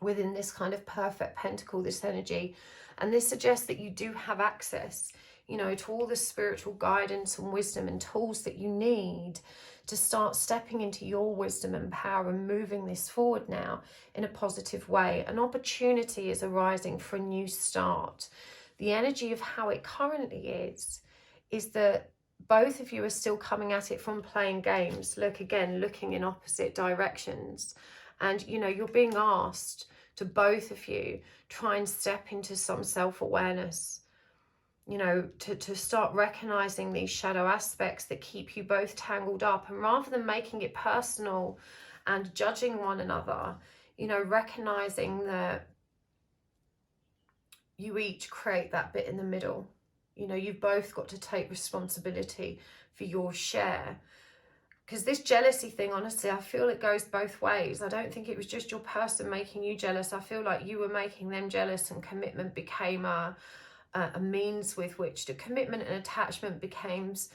within this kind of perfect pentacle, this energy. And this suggests that you do have access, you know, to all the spiritual guidance and wisdom and tools that you need to start stepping into your wisdom and power and moving this forward now in a positive way. An opportunity is arising for a new start. The energy of how it currently is that both of you are still coming at it from playing games. Look, again, looking in opposite directions. And, you know, you're being asked to both of you try and step into some self-awareness, you know, to start recognizing these shadow aspects that keep you both tangled up. And rather than making it personal and judging one another, you know, recognizing that you each create that bit in the middle. You know, you've both got to take responsibility for your share. Because this jealousy thing, honestly, I feel it goes both ways. I don't think it was just your person making you jealous. I feel like you were making them jealous, and commitment became a means with which to, commitment and attachment becomes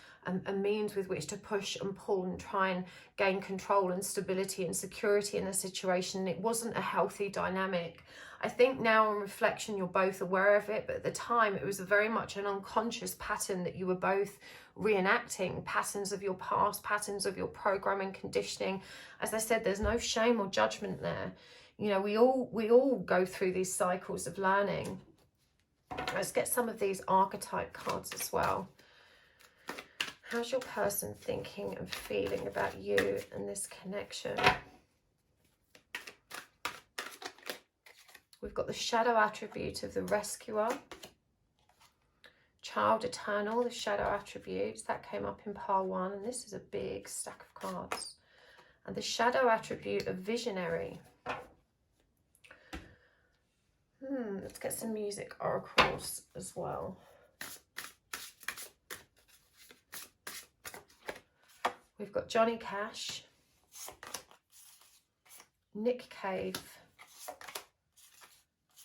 a means with which to push and pull and try and gain control and stability and security in the situation. It wasn't a healthy dynamic. I think now on reflection, you're both aware of it, but at the time it was very much an unconscious pattern that you were both reenacting, patterns of your past, patterns of your programming, conditioning. As I said, there's no shame or judgment there. You know, we all go through these cycles of learning. Let's get some of these archetype cards as well. How's your person thinking and feeling about you and this connection? We've got the shadow attribute of the rescuer. Child eternal, the shadow attributes. That came up in pile 1, and this is a big stack of cards. And the shadow attribute of visionary. Let's get some music oracles as well. We've got Johnny Cash, Nick Cave,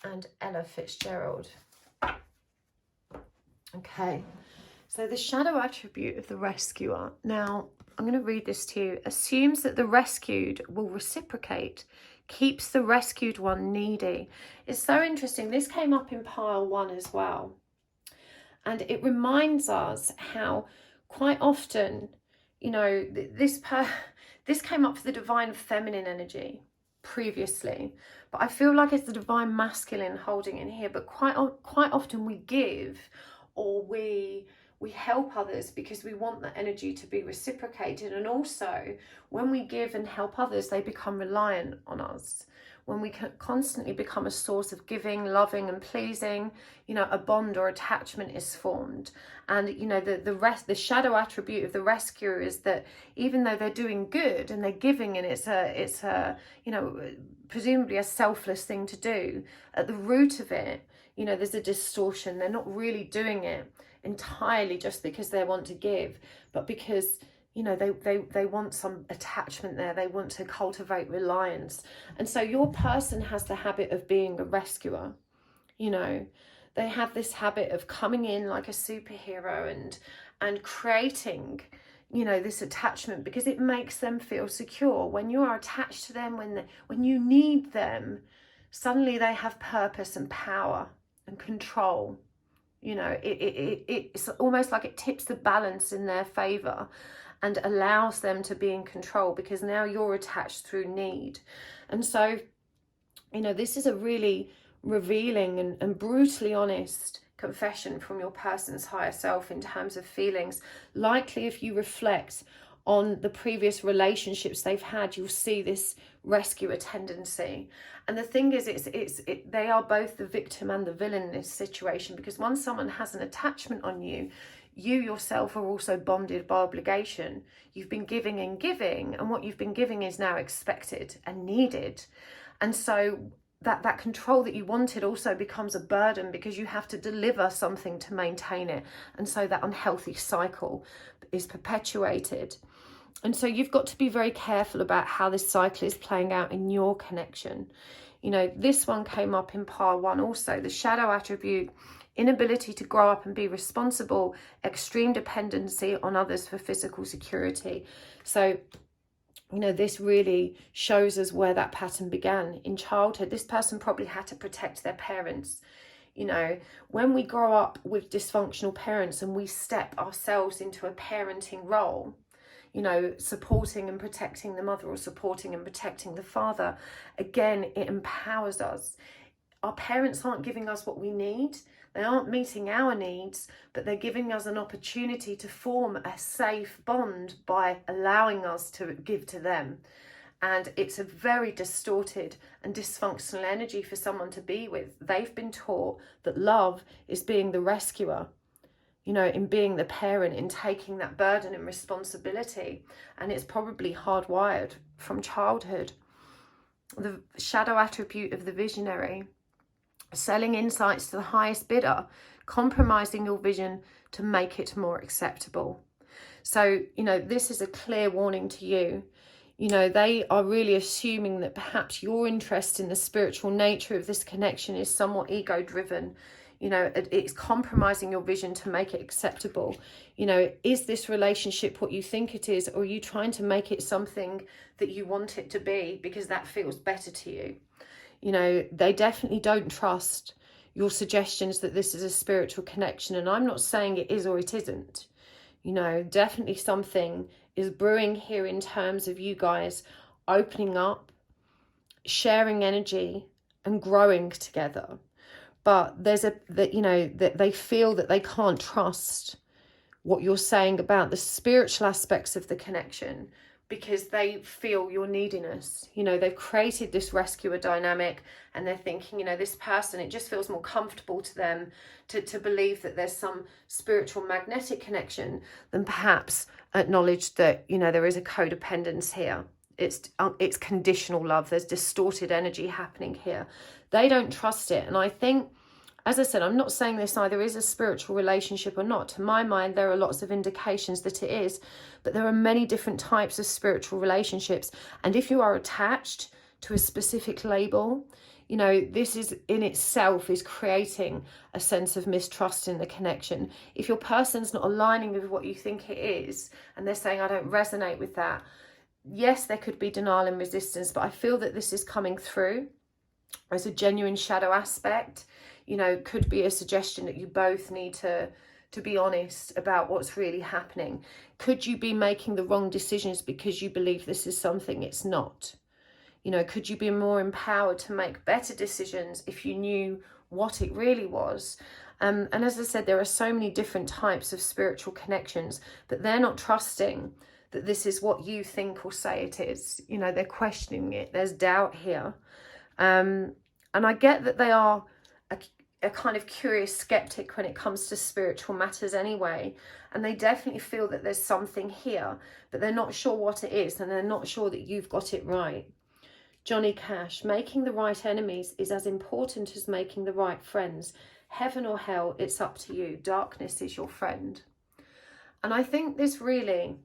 and Ella Fitzgerald. Okay, so the shadow attribute of the rescuer. Now, I'm going to read this to you. Assumes that the rescued will reciprocate, keeps the rescued one needy. It's so interesting. This came up in pile 1 as well. And it reminds us how quite often, you know, this came up for the divine feminine energy previously, but I feel like it's the divine masculine holding in here. But quite often we give, or we help others because we want the energy to be reciprocated. And also when we give and help others, they become reliant on us. When we can constantly become a source of giving, loving and pleasing, you know, a bond or attachment is formed. And, you know, the shadow attribute of the rescuer is that even though they're doing good and they're giving, and it's a, you know, presumably a selfless thing to do, at the root of it, you know, there's a distortion. They're not really doing it entirely just because they want to give, but because, you know, they want some attachment there. They want to cultivate reliance. And so your person has the habit of being a rescuer. You know, they have this habit of coming in like a superhero and creating, you know, this attachment because it makes them feel secure. When you are attached to them, when you need them, suddenly they have purpose and power and control. You know, it's almost like it tips the balance in their favor and allows them to be in control because now you're attached through need. And so, you know, this is a really revealing and brutally honest confession from your person's higher self in terms of feelings. Likely, if you reflect on the previous relationships they've had, you'll see this rescuer tendency. And the thing is, they are both the victim and the villain in this situation, because once someone has an attachment on you, you yourself are also bonded by obligation. You've been giving and giving, and what you've been giving is now expected and needed. And so that control that you wanted also becomes a burden because you have to deliver something to maintain it. And so that unhealthy cycle is perpetuated. And so you've got to be very careful about how this cycle is playing out in your connection. You know, this one came up in pile 1 also, the shadow attribute, inability to grow up and be responsible, extreme dependency on others for physical security. So, you know, this really shows us where that pattern began in childhood. This person probably had to protect their parents. You know, when we grow up with dysfunctional parents and we step ourselves into a parenting role, you know, supporting and protecting the mother or supporting and protecting the father, again, it empowers us. Our parents aren't giving us what we need. They aren't meeting our needs, but they're giving us an opportunity to form a safe bond by allowing us to give to them. And it's a very distorted and dysfunctional energy for someone to be with. They've been taught that love is being the rescuer, you know, in being the parent, in taking that burden and responsibility. And it's probably hardwired from childhood. The shadow attribute of the visionary, selling insights to the highest bidder, compromising your vision to make it more acceptable. So, you know, this is a clear warning to you. You know, they are really assuming that perhaps your interest in the spiritual nature of this connection is somewhat ego-driven. You know, it's compromising your vision to make it acceptable. You know, is this relationship what you think it is, or are you trying to make it something that you want it to be because that feels better to you? You know, they definitely don't trust your suggestions that this is a spiritual connection. And I'm not saying it is or it isn't. You know, definitely something is brewing here in terms of you guys opening up, sharing energy and growing together. But there's that, you know, that they feel that they can't trust what you're saying about the spiritual aspects of the connection, because they feel your neediness. You know, they've created this rescuer dynamic, and they're thinking, you know, this person, it just feels more comfortable to them to believe that there's some spiritual magnetic connection than perhaps acknowledge that, you know, there is a codependence here. It's conditional love. There's distorted energy happening here. They don't trust it. And I think, as I said, I'm not saying this either is a spiritual relationship or not. To my mind, there are lots of indications that it is, but there are many different types of spiritual relationships. And if you are attached to a specific label, you know, this is in itself is creating a sense of mistrust in the connection. If your person's not aligning with what you think it is, and they're saying, I don't resonate with that, yes, there could be denial and resistance, but I feel that this is coming through as a genuine shadow aspect. You know, could be a suggestion that you both need to be honest about what's really happening. Could you be making the wrong decisions because you believe this is something it's not? You know, could you be more empowered to make better decisions if you knew what it really was? And as I said, there are so many different types of spiritual connections, but they're not trusting that this is what you think or say it is. You know, they're questioning it. There's doubt here. And I get that they are a kind of curious skeptic when it comes to spiritual matters anyway. And they definitely feel that there's something here, but they're not sure what it is, and they're not sure that you've got it right. Johnny Cash, making the right enemies is as important as making the right friends. Heaven or hell, it's up to you. Darkness is your friend. And I think this really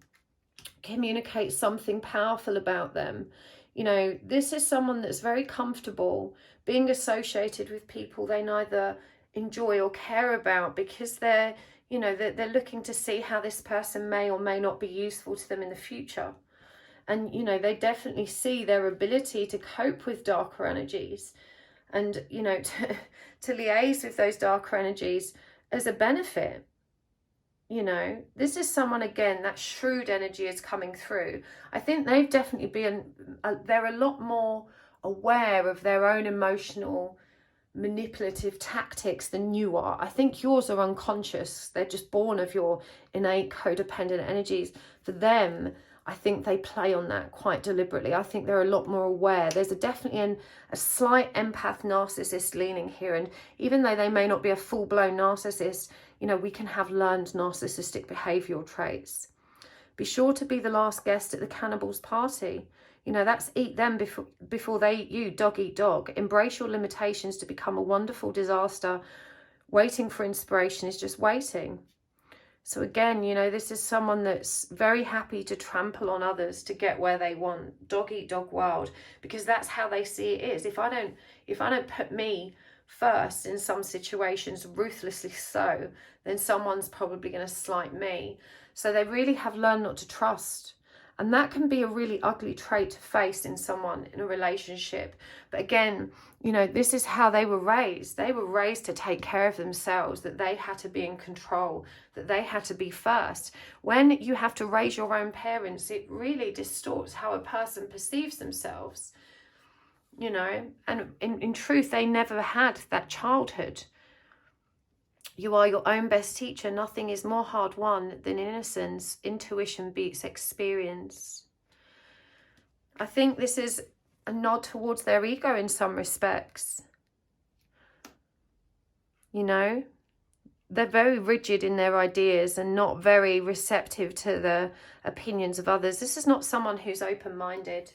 communicates something powerful about them. You know, this is someone that's very comfortable being associated with people they neither enjoy or care about, because they're, you know, they're looking to see how this person may or may not be useful to them in the future. And, you know, they definitely see their ability to cope with darker energies and, you know, to liaise with those darker energies as a benefit. You know, this is someone, again, that shrewd energy is coming through. I think they've definitely been, they're a lot more aware of their own emotional manipulative tactics than you are. I think yours are unconscious. They're just born of your innate codependent energies. For them, I think they play on that quite deliberately. I think they're a lot more aware. There's definitely a slight empath narcissist leaning here. And even though they may not be a full-blown narcissist, you know, we can have learned narcissistic behavioural traits. Be sure to be the last guest at the cannibal's party. You know, that's eat them before they eat you. Dog eat dog. Embrace your limitations to become a wonderful disaster. Waiting for inspiration is just waiting. So again, you know, this is someone that's very happy to trample on others to get where they want. Dog eat dog world, because that's how they see it is. If I don't put me first in some situations, ruthlessly so, then someone's probably going to slight me. So they really have learned not to trust. And that can be a really ugly trait to face in someone in a relationship. But again, you know, this is how they were raised. They were raised to take care of themselves, that they had to be in control, that they had to be first. When you have to raise your own parents, it really distorts how a person perceives themselves, you know. And in truth, they never had that childhood. You are your own best teacher. Nothing is more hard won than innocence. Intuition beats experience. I think this is a nod towards their ego in some respects. You know, they're very rigid in their ideas and not very receptive to the opinions of others. This is not someone who's open-minded.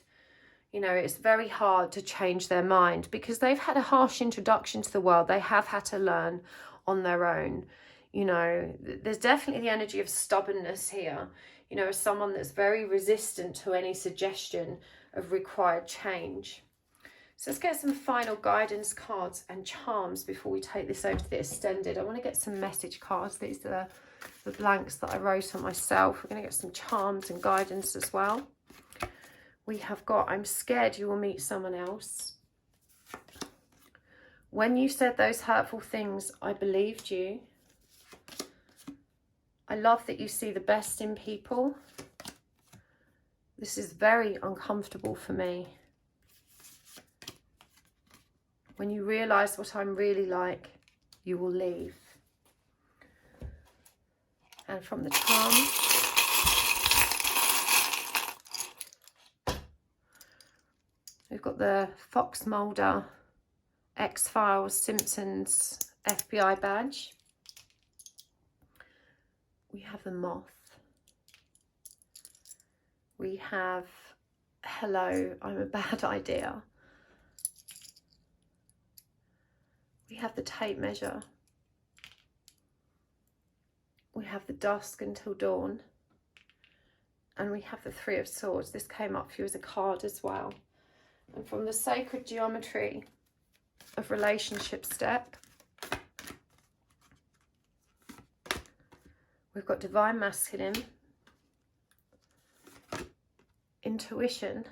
You know, it's very hard to change their mind because they've had a harsh introduction to the world. They have had to learn on their own. You know, there's definitely the energy of stubbornness here, you know, as someone that's very resistant to any suggestion of required change. So let's get some final guidance cards and charms before we take this over to the extended. I want to get some message cards. These are the blanks that I wrote on myself. We're going to get some charms and guidance as well. We have got, I'm scared you will meet someone else. When you said those hurtful things, I believed you. I love that you see the best in people. This is very uncomfortable for me. When you realise what I'm really like, you will leave. And from the charm, we've got the Fox Mulder, X-Files, Simpsons, FBI badge. We have the moth. We have, hello, I'm a bad idea. We have the tape measure. We have the dusk until dawn. And we have the Three of Swords. This came up for you as a card as well. And from the Sacred Geometry of Relationships deck, we've got Divine Masculine, Intuition,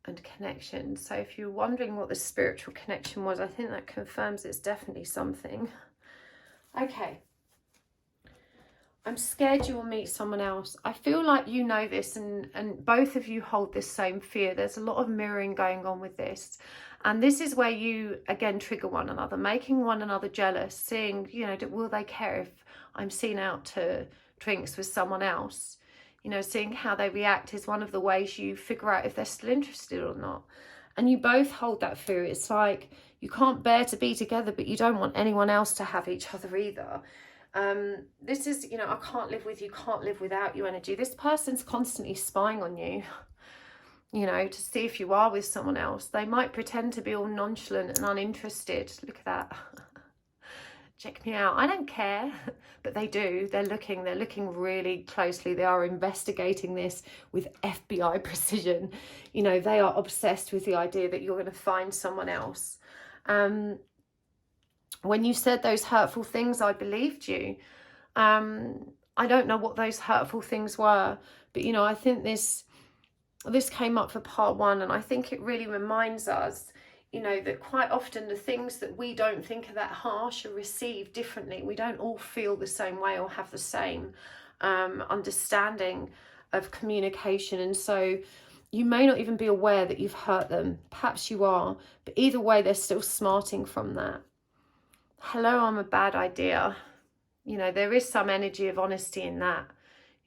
and Connection. So if you're wondering what the spiritual connection was, I think that confirms it's definitely something. Okay. I'm scared you will meet someone else. I feel like you know this, and both of you hold this same fear. There's a lot of mirroring going on with this. And this is where you, again, trigger one another, making one another jealous, seeing, you know, will they care if I'm seen out to drinks with someone else? You know, seeing how they react is one of the ways you figure out if they're still interested or not. And you both hold that fear. It's like you can't bear to be together, but you don't want anyone else to have each other either. This is, you know, I can't live with you, can't live without you energy. This person's constantly spying on you, you know, to see if you are with someone else. They might pretend to be all nonchalant and uninterested. Look at that. Check me out. I don't care, but they do. They're looking really closely. They are investigating this with FBI precision. You know, they are obsessed with the idea that you're going to find someone else. When you said those hurtful things, I believed you. I don't know what those hurtful things were, but, you know, I think this came up for part one, and I think it really reminds us, you know, that quite often the things that we don't think are that harsh are received differently. We don't all feel the same way or have the same understanding of communication. And so you may not even be aware that you've hurt them. Perhaps you are, but either way, they're still smarting from that. Hello, I'm a bad idea. You know, there is some energy of honesty in that.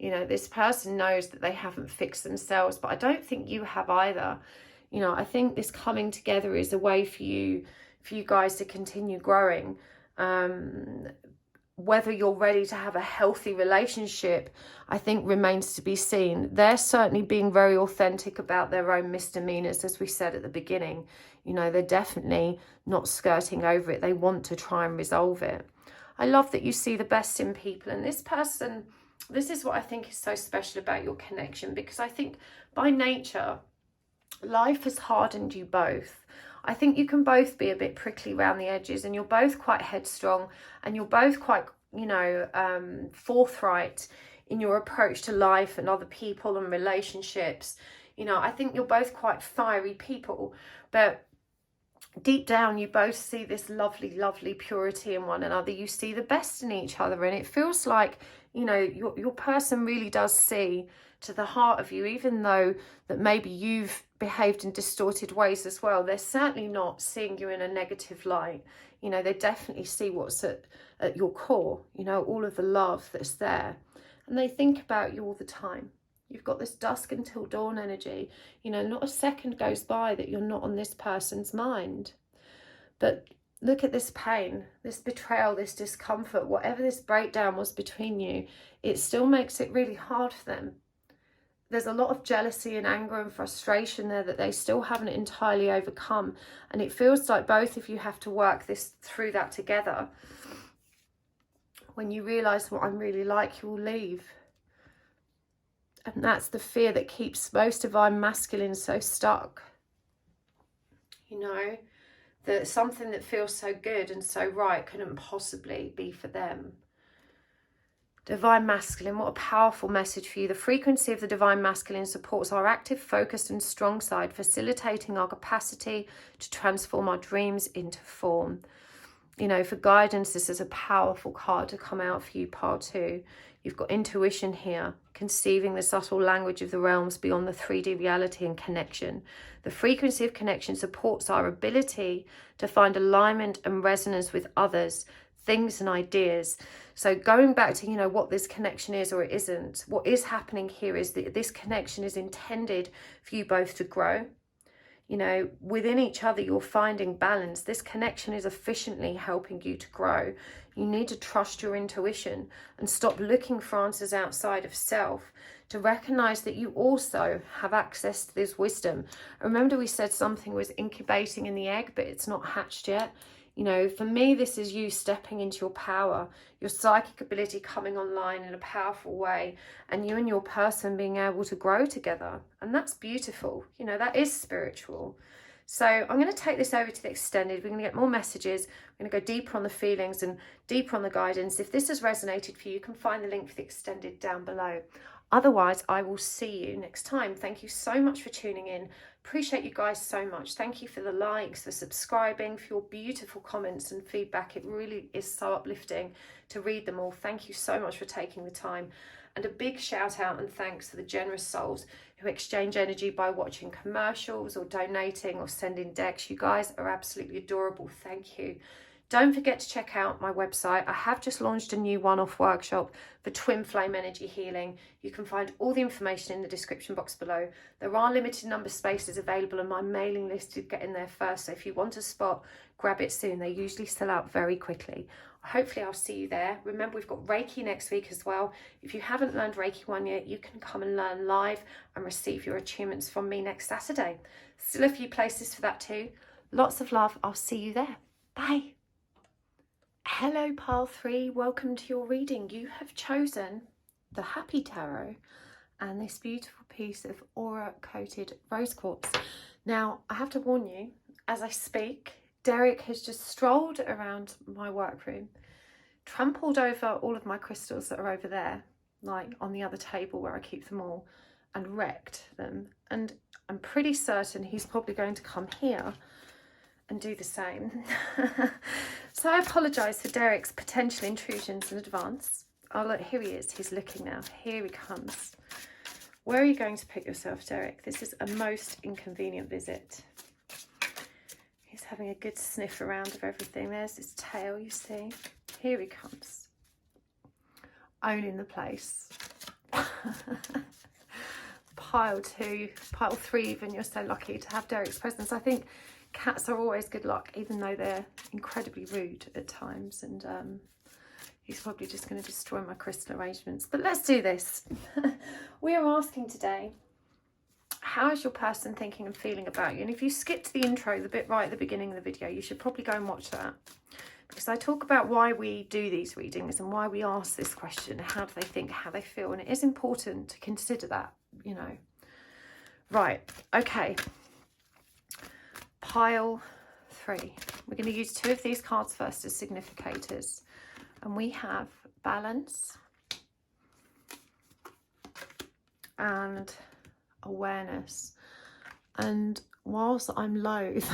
You know, this person knows that they haven't fixed themselves, but I don't think you have either. You know, I think this coming together is a way for you guys to continue growing. Whether you're ready to have a healthy relationship, I think remains to be seen. They're certainly being very authentic about their own misdemeanors, as we said at the beginning. You know, they're definitely not skirting over it. They want to try and resolve it. I love that you see the best in people. And this person, this is what I think is so special about your connection, because I think by nature, life has hardened you both. I think you can both be a bit prickly around the edges, and you're both quite headstrong, and you're both quite, you know, forthright in your approach to life and other people and relationships. You know, I think you're both quite fiery people, but deep down you both see this lovely, lovely purity in one another. You see the best in each other, and it feels like, you know, your person really does see to the heart of you, even though that maybe you've behaved in distorted ways as well. They're certainly not seeing you in a negative light. You know, they definitely see what's at your core, you know, all of the love that's there. And they think about you all the time. You've got this dusk until dawn energy. You know, not a second goes by that you're not on this person's mind. But look at this pain, this betrayal, this discomfort, whatever this breakdown was between you, it still makes it really hard for them. There's a lot of jealousy and anger and frustration there that they still haven't entirely overcome. And it feels like both of you have to work through that together. When you realise what I'm really like, you will leave. And that's the fear that keeps most Divine Masculine so stuck. You know, that something that feels so good and so right couldn't possibly be for them. Divine Masculine, what a powerful message for you. The frequency of the Divine Masculine supports our active, focused and strong side, facilitating our capacity to transform our dreams into form. You know, for guidance, this is a powerful card to come out for you, part 2. You've got intuition here, conceiving the subtle language of the realms beyond the 3D reality and connection. The frequency of connection supports our ability to find alignment and resonance with others, things and ideas. So going back to, you know, what this connection is or it isn't, what is happening here is that this connection is intended for you both to grow. You know, within each other, you're finding balance. This connection is efficiently helping you to grow. You need to trust your intuition and stop looking for answers outside of self, to recognize that you also have access to this wisdom. Remember, we said something was incubating in the egg, but it's not hatched yet. You know, for me, this is you stepping into your power, your psychic ability coming online in a powerful way, and you and your person being able to grow together. And that's beautiful. You know, that is spiritual. So I'm going to take this over to the extended. We're going to get more messages. We're going to go deeper on the feelings and deeper on the guidance. If this has resonated for you, you can find the link for the extended down below. Otherwise, I will see you next time. Thank you so much for tuning in. Appreciate you guys so much. Thank you for the likes, for subscribing, for your beautiful comments and feedback. It really is so uplifting to read them all. Thank you so much for taking the time. And a big shout out and thanks to the generous souls who exchange energy by watching commercials or donating or sending decks. You guys are absolutely adorable. Thank you. Don't forget to check out my website. I have just launched a new one-off workshop for twin flame energy healing. You can find all the information in the description box below. There are limited number spaces available and my mailing list to get in there first. So if you want a spot, grab it soon. They usually sell out very quickly. Hopefully I'll see you there. Remember, we've got Reiki next week as well. If you haven't learned Reiki 1 yet, you can come and learn live and receive your attunements from me next Saturday. Still a few places for that too. Lots of love. I'll see you there. Bye. Hello, Pile 3. Welcome to your reading. You have chosen the Happy Tarot and this beautiful piece of aura-coated rose quartz. Now, I have to warn you, as I speak, Derek has just strolled around my workroom, trampled over all of my crystals that are over there, like on the other table where I keep them all, and wrecked them. And I'm pretty certain he's probably going to come here and do the same. So I apologise for Derek's potential intrusions in advance. Oh look, here he is. He's looking now. Here he comes. Where are you going to put yourself, Derek? This is a most inconvenient visit. He's having a good sniff around of everything. There's his tail, you see. Here he comes. Owning the place. Pile 2, pile 3 even, you're so lucky to have Derek's presence. I think cats are always good luck, even though they're incredibly rude at times. And he's probably just going to destroy my crystal arrangements. But let's do this. We are asking today, how is your person thinking and feeling about you? And if you skip to the intro, the bit right at the beginning of the video, you should probably go and watch that. Because I talk about why we do these readings and why we ask this question. How do they think, how they feel? And it is important to consider that, you know. Right, okay. Pile 3. We're going to use 2 of these cards first as significators. And we have balance and awareness. And whilst I'm loath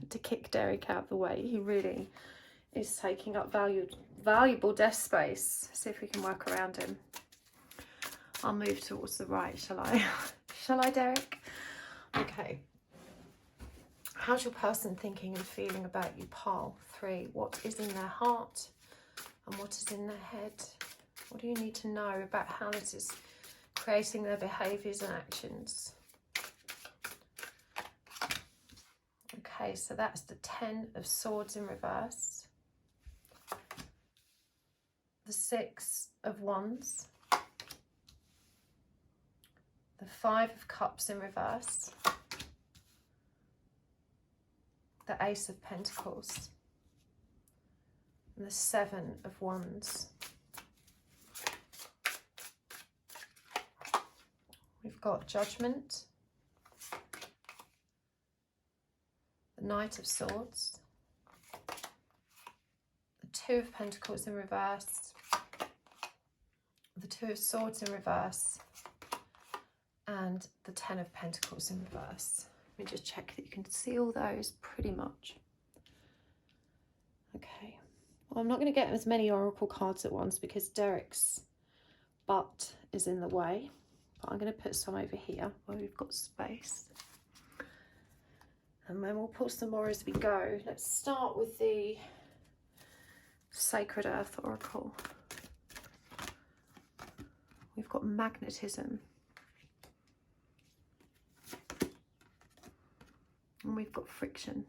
to kick Derek out of the way, he really is taking up valuable desk space. See if we can work around him. I'll move towards the right, shall I? Shall I, Derek? Okay. How's your person thinking and feeling about you, pile 3? What is in their heart and what is in their head? What do you need to know about how this is creating their behaviours and actions? Okay, so that's the 10 of Swords in reverse, the 6 of Wands, the 5 of Cups in reverse, the Ace of Pentacles, and the 7 of Wands. We've got Judgment, the Knight of Swords, the 2 of Pentacles in reverse, the Two of Swords in reverse, and the Ten of Pentacles in reverse. Let me just check that you can see all those pretty much. Okay, well, I'm not going to get as many oracle cards at once because Derek's butt is in the way, but I'm going to put some over here where we've got space, and then we'll pull some more as we go. Let's start with the Sacred Earth Oracle. We've got magnetism, and we've got friction.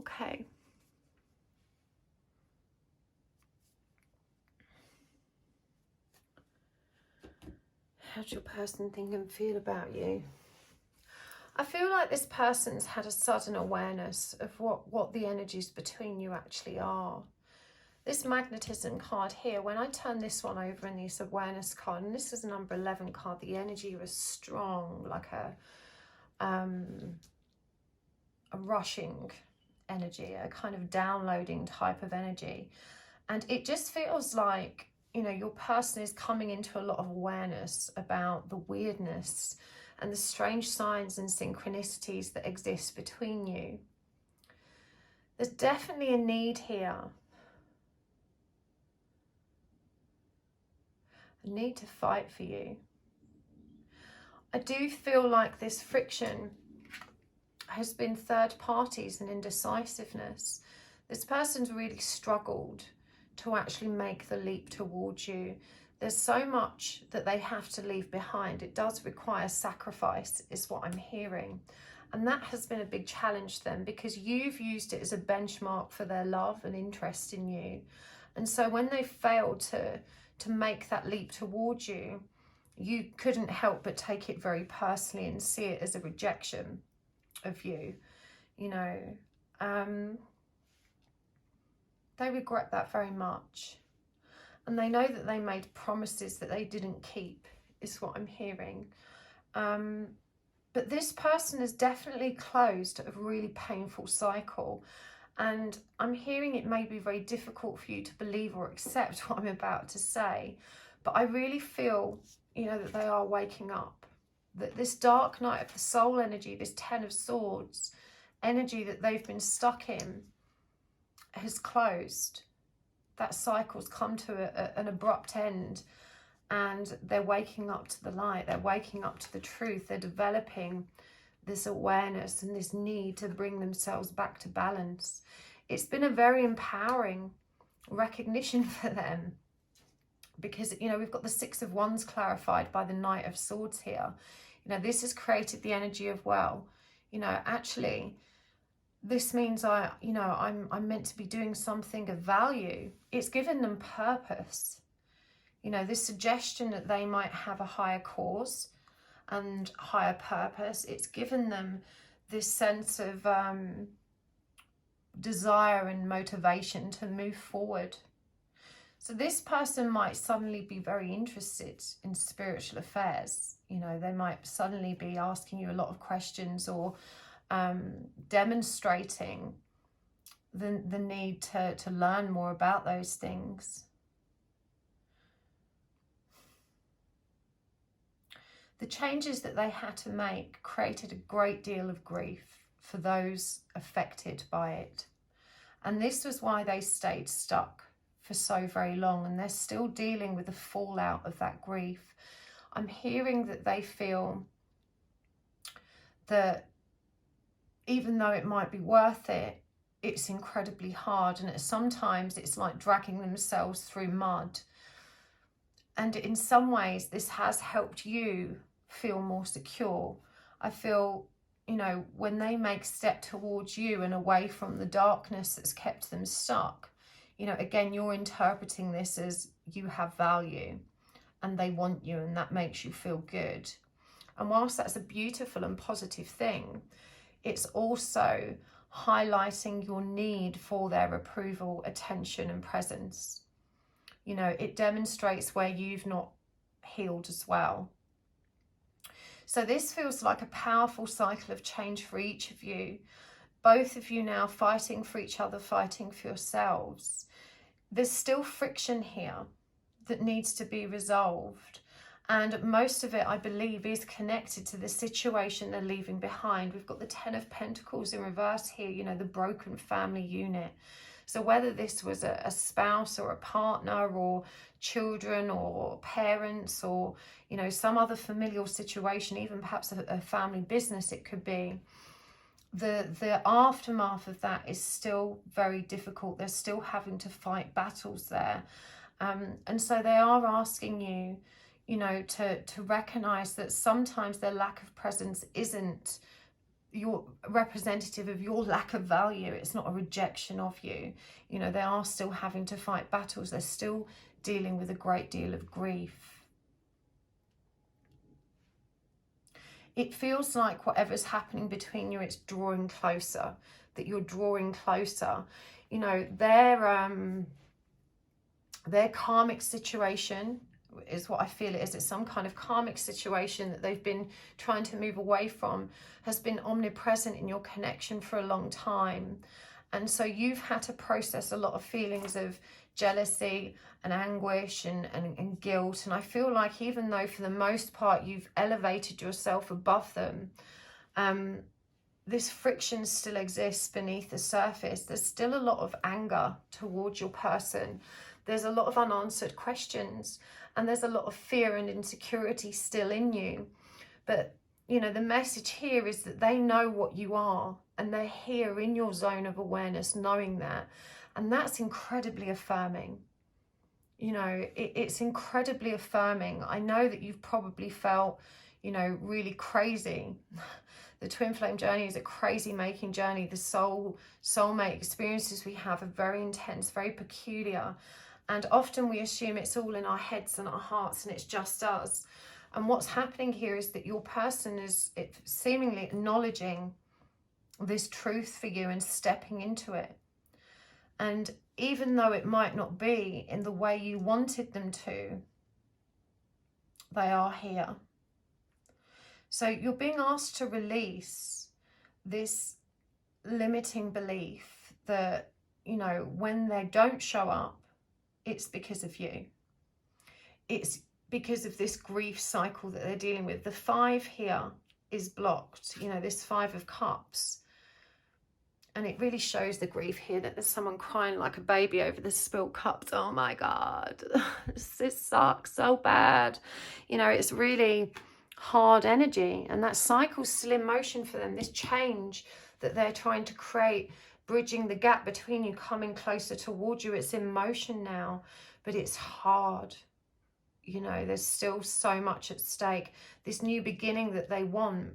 Okay. How does your person think and feel about you? I feel like this person's had a sudden awareness of what the energies between you actually are. This magnetism card here, when I turn this one over in this awareness card, and this is a number 11 card, the energy was strong, like a rushing energy, a kind of downloading type of energy. And it just feels like, you know, your person is coming into a lot of awareness about the weirdness and the strange signs and synchronicities that exist between you. There's definitely a need here. A need to fight for you. I do feel like this friction has been third parties and indecisiveness. This person's really struggled to actually make the leap towards you. There's so much that they have to leave behind. It does require sacrifice, is what I'm hearing. And that has been a big challenge then, because you've used it as a benchmark for their love and interest in you. And so when they failed to make that leap towards you, you couldn't help but take it very personally and see it as a rejection of you, you know. They regret that very much. And they know that they made promises that they didn't keep, is what I'm hearing. But this person has definitely closed a really painful cycle. And I'm hearing it may be very difficult for you to believe or accept what I'm about to say. But I really feel, you know, that they are waking up. That this dark night of the soul energy, this Ten of Swords energy that they've been stuck in, has closed. That cycle's come to an abrupt end, and they're waking up to the light. They're waking up to the truth. They're developing this awareness and this need to bring themselves back to balance. It's been a very empowering recognition for them, because, you know, we've got the Six of Wands clarified by the Knight of Swords here. You know, this has created the energy of, well, you know, actually, this means I'm meant to be doing something of value. It's given them purpose. You know, this suggestion that they might have a higher cause and higher purpose, it's given them this sense of desire and motivation to move forward. So this person might suddenly be very interested in spiritual affairs. You know, they might suddenly be asking you a lot of questions, or demonstrating the need to learn more about those things. The changes that they had to make created a great deal of grief for those affected by it. And this was why they stayed stuck for so very long, and they're still dealing with the fallout of that grief. I'm hearing that they feel that even though it might be worth it, it's incredibly hard, and sometimes it's like dragging themselves through mud. And in some ways, this has helped you feel more secure. I feel, you know, when they make step towards you and away from the darkness that's kept them stuck, you know, again, you're interpreting this as you have value and they want you, and that makes you feel good. And whilst that's a beautiful and positive thing, it's also highlighting your need for their approval, attention, and presence. You know, it demonstrates where you've not healed as well. So this feels like a powerful cycle of change for each of you. both of you now fighting for each other, fighting for yourselves. There's still friction here that needs to be resolved. And most of it, I believe, is connected to the situation they're leaving behind. We've got the Ten of Pentacles in reverse here, you know, the broken family unit. So whether this was a spouse or a partner or children or parents or, you know, some other familial situation, even perhaps a family business it could be, the aftermath of that is still very difficult. They're still having to fight battles there. And so they are asking you, you know, to recognize that sometimes their lack of presence isn't your representative of your lack of value. It's not a rejection of you. You know, they are still having to fight battles. They're still dealing with a great deal of grief. It feels like whatever's happening between you, it's drawing closer, that you're drawing closer. You know, their karmic situation is what I feel it is. It's some kind of karmic situation that they've been trying to move away from, has been omnipresent in your connection for a long time. And so you've had to process a lot of feelings of jealousy and anguish and guilt. And I feel like even though for the most part you've elevated yourself above them, this friction still exists beneath the surface. There's still a lot of anger towards your person. There's a lot of unanswered questions, and there's a lot of fear and insecurity still in you. But, you know, the message here is that they know what you are, and they're here in your zone of awareness knowing that. And that's incredibly affirming. You know, it's incredibly affirming. I know that you've probably felt, you know, really crazy. The twin flame journey is a crazy making journey. The soulmate experiences we have are very intense, very peculiar. And often we assume it's all in our heads and our hearts and it's just us. And what's happening here is that your person is seemingly acknowledging this truth for you and stepping into it. And even though it might not be in the way you wanted them to, they are here. So you're being asked to release this limiting belief that, you know, when they don't show up, it's because of you. It's because of this grief cycle that they're dealing with. The 5 here is blocked, you know, this 5 of Cups. And it really shows the grief here, that there's someone crying like a baby over the spilled cups. Oh my God, this sucks so bad. You know, it's really hard energy, and that cycle's still in motion for them. This change that they're trying to create, bridging the gap between you, coming closer towards you, it's in motion now, but it's hard. You know, there's still so much at stake. This new beginning that they want,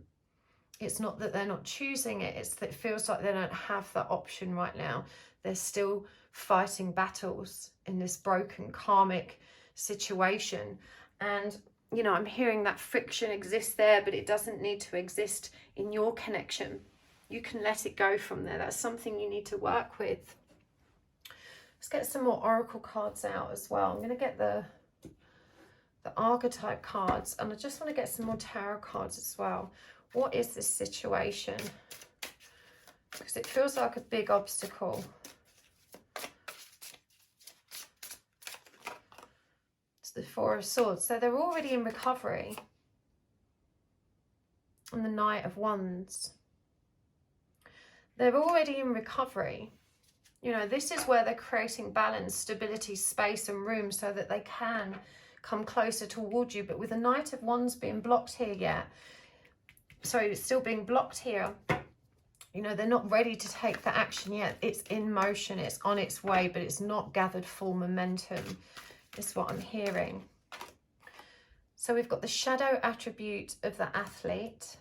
it's not that they're not choosing it, it's that it feels like they don't have that option right now. They're still fighting battles in this broken karmic situation. And, you know, I'm hearing that friction exists there, but it doesn't need to exist in your connection. You can let it go from there. That's something you need to work with. Let's get some more oracle cards out as well. I'm going to get the archetype cards, and I just want to get some more tarot cards as well. What is this situation? Because it feels like a big obstacle. It's the 4 of Swords. So they're already in recovery. And the Knight of Wands. They're already in recovery. You know, this is where they're creating balance, stability, space and room so that they can come closer towards you. But with the Knight of Wands being blocked here yet, sorry, it's still being blocked here. You know, they're not ready to take the action yet. It's in motion, it's on its way, but it's not gathered full momentum, is what I'm hearing. So we've got the shadow attribute of the athlete,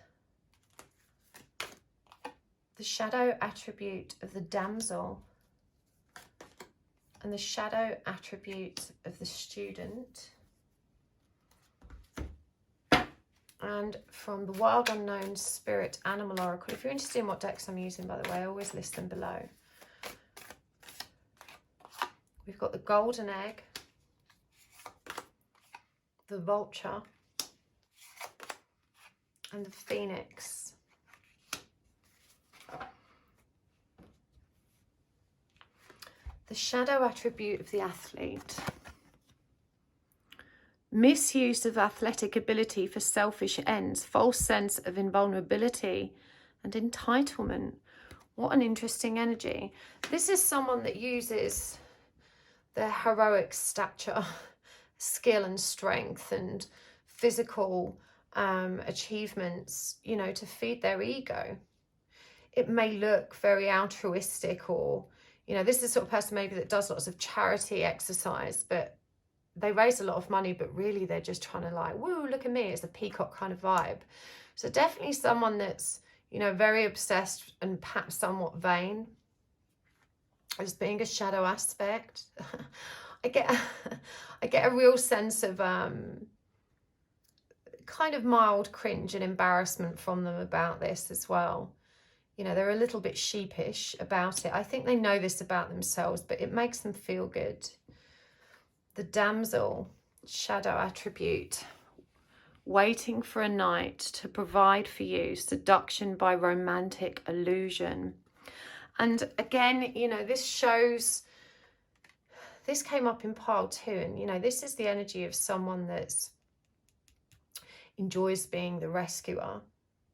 the shadow attribute of the damsel, and the shadow attribute of the student. And from the Wild Unknown Spirit Animal Oracle. If you're interested in what decks I'm using, by the way, I always list them below. We've got the Golden Egg, the Vulture, and the Phoenix. The shadow attribute of the athlete. Misuse of athletic ability for selfish ends, false sense of invulnerability and entitlement. What an interesting energy. This is someone that uses their heroic stature, skill and strength and physical achievements, you know, to feed their ego. It may look very altruistic, or, you know, this is the sort of person maybe that does lots of charity exercise, but they raise a lot of money, but really they're just trying to like, woo, look at me. It's a peacock kind of vibe. So definitely someone that's, you know, very obsessed and perhaps somewhat vain as being a shadow aspect. I get a real sense of kind of mild cringe and embarrassment from them about this as well. You know, they're a little bit sheepish about it. I think they know this about themselves, but it makes them feel good. The damsel, shadow attribute. Waiting for a knight to provide for you, seduction by romantic illusion. And again, you know, this shows, this came up in pile 2, and, you know, this is the energy of someone that's enjoys being the rescuer,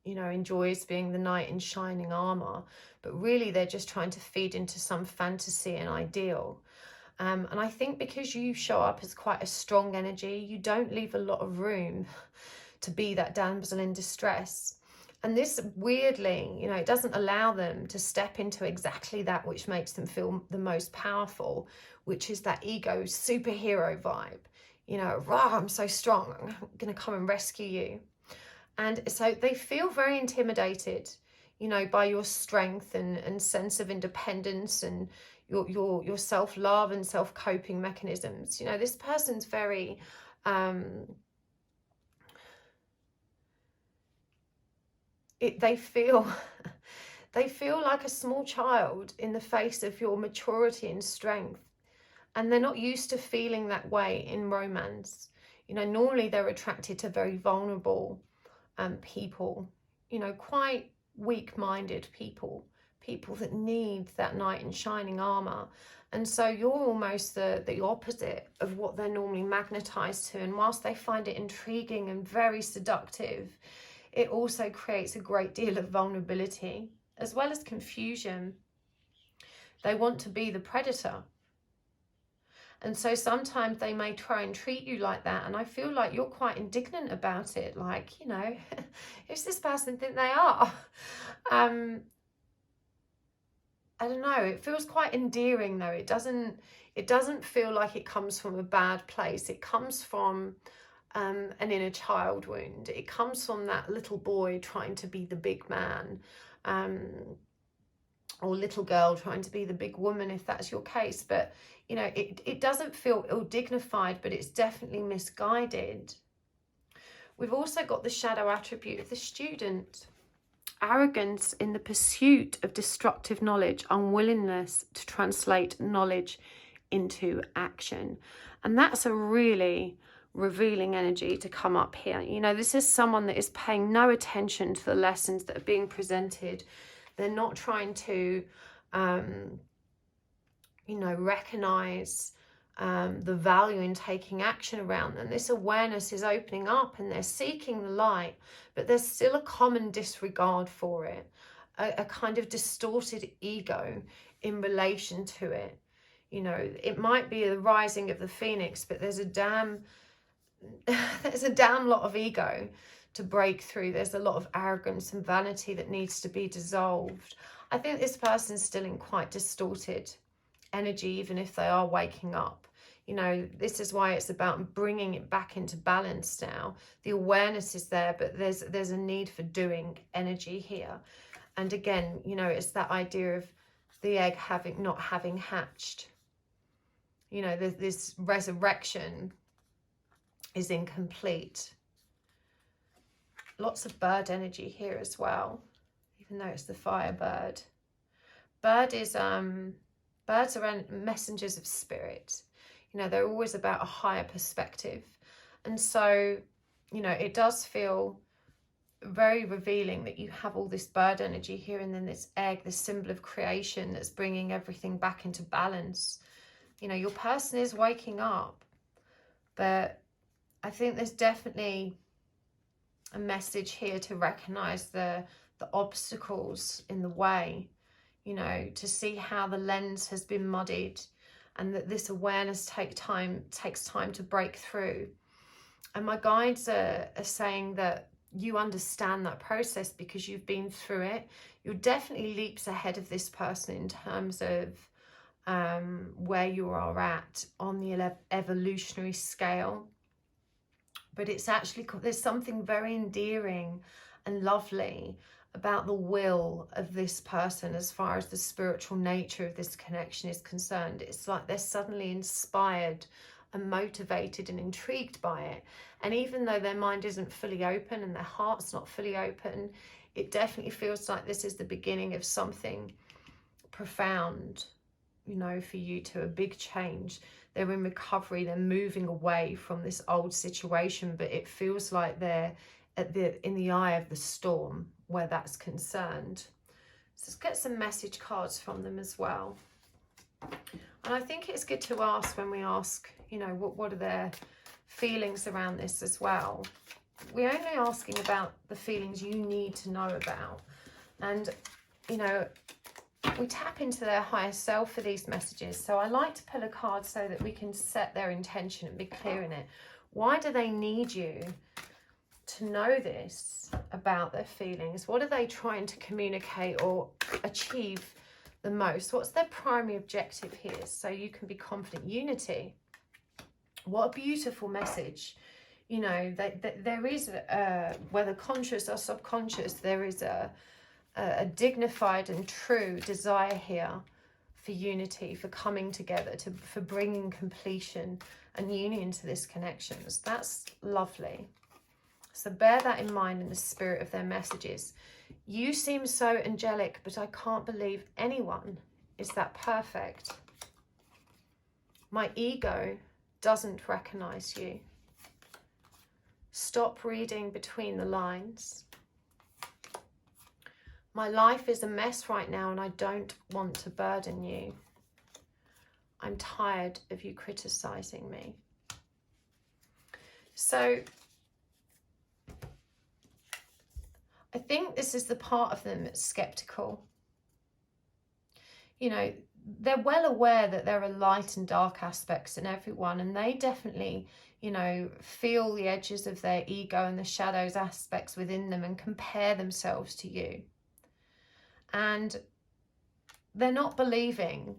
you know, enjoys being the knight in shining armor, but really they're just trying to feed into some fantasy and ideal. And I think because you show up as quite a strong energy, you don't leave a lot of room to be that damsel in distress. And this, weirdly, you know, it doesn't allow them to step into exactly that which makes them feel the most powerful, which is that ego superhero vibe. You know, rah, I'm so strong, I'm going to come and rescue you. And so they feel very intimidated, you know, by your strength and sense of independence and your self-love and self-coping mechanisms. You know, this person's very they feel like a small child in the face of your maturity and strength, and they're not used to feeling that way in romance. You know, normally they're attracted to very vulnerable people, you know, quite weak-minded people that need that knight in shining armor. And so you're almost the opposite of what they're normally magnetized to. And whilst they find it intriguing and very seductive, it also creates a great deal of vulnerability as well as confusion. They want to be the predator. And so sometimes they may try and treat you like that. And I feel like you're quite indignant about it. Like, you know, who's this person think they are? I don't know. It feels quite endearing though. It doesn't feel like it comes from a bad place. It comes from an inner child wound. It comes from that little boy trying to be the big man, or little girl trying to be the big woman, if that's your case. But, you know, it doesn't feel ill-dignified, but it's definitely misguided. We've also got the shadow attribute of the student. Arrogance in the pursuit of destructive knowledge, unwillingness to translate knowledge into action. And that's a really revealing energy to come up here. You know, this is someone that is paying no attention to the lessons that are being presented. They're not trying to, you know, recognize the value in taking action around them. This awareness is opening up and they're seeking the light, but there's still a common disregard for it, a kind of distorted ego in relation to it. You know, it might be the rising of the phoenix, but there's a damn lot of ego to break through. There's a lot of arrogance and vanity that needs to be dissolved. I think this person's still in quite distorted energy, even if they are waking up. You know, this is why it's about bringing it back into balance now. The awareness is there, but there's a need for doing energy here. And again, you know, it's that idea of the egg not having hatched. You know, this resurrection is incomplete. Lots of bird energy here as well, even though it's the firebird. Birds are messengers of spirit. You know, they're always about a higher perspective. And so, you know, it does feel very revealing that you have all this bird energy here, and then this egg, this symbol of creation that's bringing everything back into balance. You know, your person is waking up, but I think there's definitely a message here to recognize the obstacles in the way, you know, to see how the lens has been muddied, and that this awareness takes time to break through. And my guides are saying that you understand that process because you've been through it. You're definitely leaps ahead of this person in terms of where you are at on the evolutionary scale. But it's actually, there's something very endearing and lovely about the will of this person as far as the spiritual nature of this connection is concerned. It's like they're suddenly inspired and motivated and intrigued by it. And even though their mind isn't fully open and their heart's not fully open, it definitely feels like this is the beginning of something profound, you know, for you, to a big change. They're in recovery, they're moving away from this old situation, but it feels like they're in the eye of the storm where that's concerned. So let's get some message cards from them as well. And I think it's good to ask, when we ask, you know, what are their feelings around this as well. We're only asking about the feelings you need to know about. And, you know, we tap into their higher self for these messages. So I like to pull a card so that we can set their intention and be clear in it. Why do they need you to know this about their feelings? What are they trying to communicate or achieve the most? What's their primary objective here? So you can be confident. Unity. What a beautiful message. You know, there is, whether conscious or subconscious, there is a dignified and true desire here for unity, for coming together, for bringing completion and union to this connection. That's lovely. So bear that in mind in the spirit of their messages. You seem so angelic, but I can't believe anyone is that perfect. My ego doesn't recognize you. Stop reading between the lines. My life is a mess right now and I don't want to burden you. I'm tired of you criticizing me. So I think this is the part of them that's skeptical. You know, they're well aware that there are light and dark aspects in everyone, and they definitely, you know, feel the edges of their ego and the shadows aspects within them and compare themselves to you. And they're not believing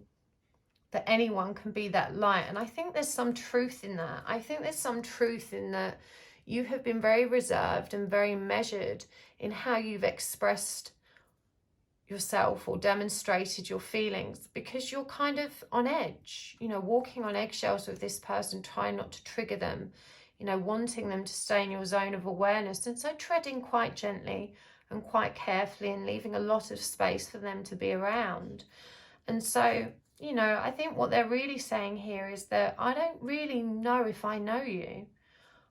that anyone can be that light. And I think there's some truth in that. I think there's some truth in that you have been very reserved and very measured in how you've expressed yourself or demonstrated your feelings, because you're kind of on edge, you know, walking on eggshells with this person, trying not to trigger them, you know, wanting them to stay in your zone of awareness. And so treading quite gently and quite carefully and leaving a lot of space for them to be around. And so, you know, I think what they're really saying here is that I don't really know if I know you.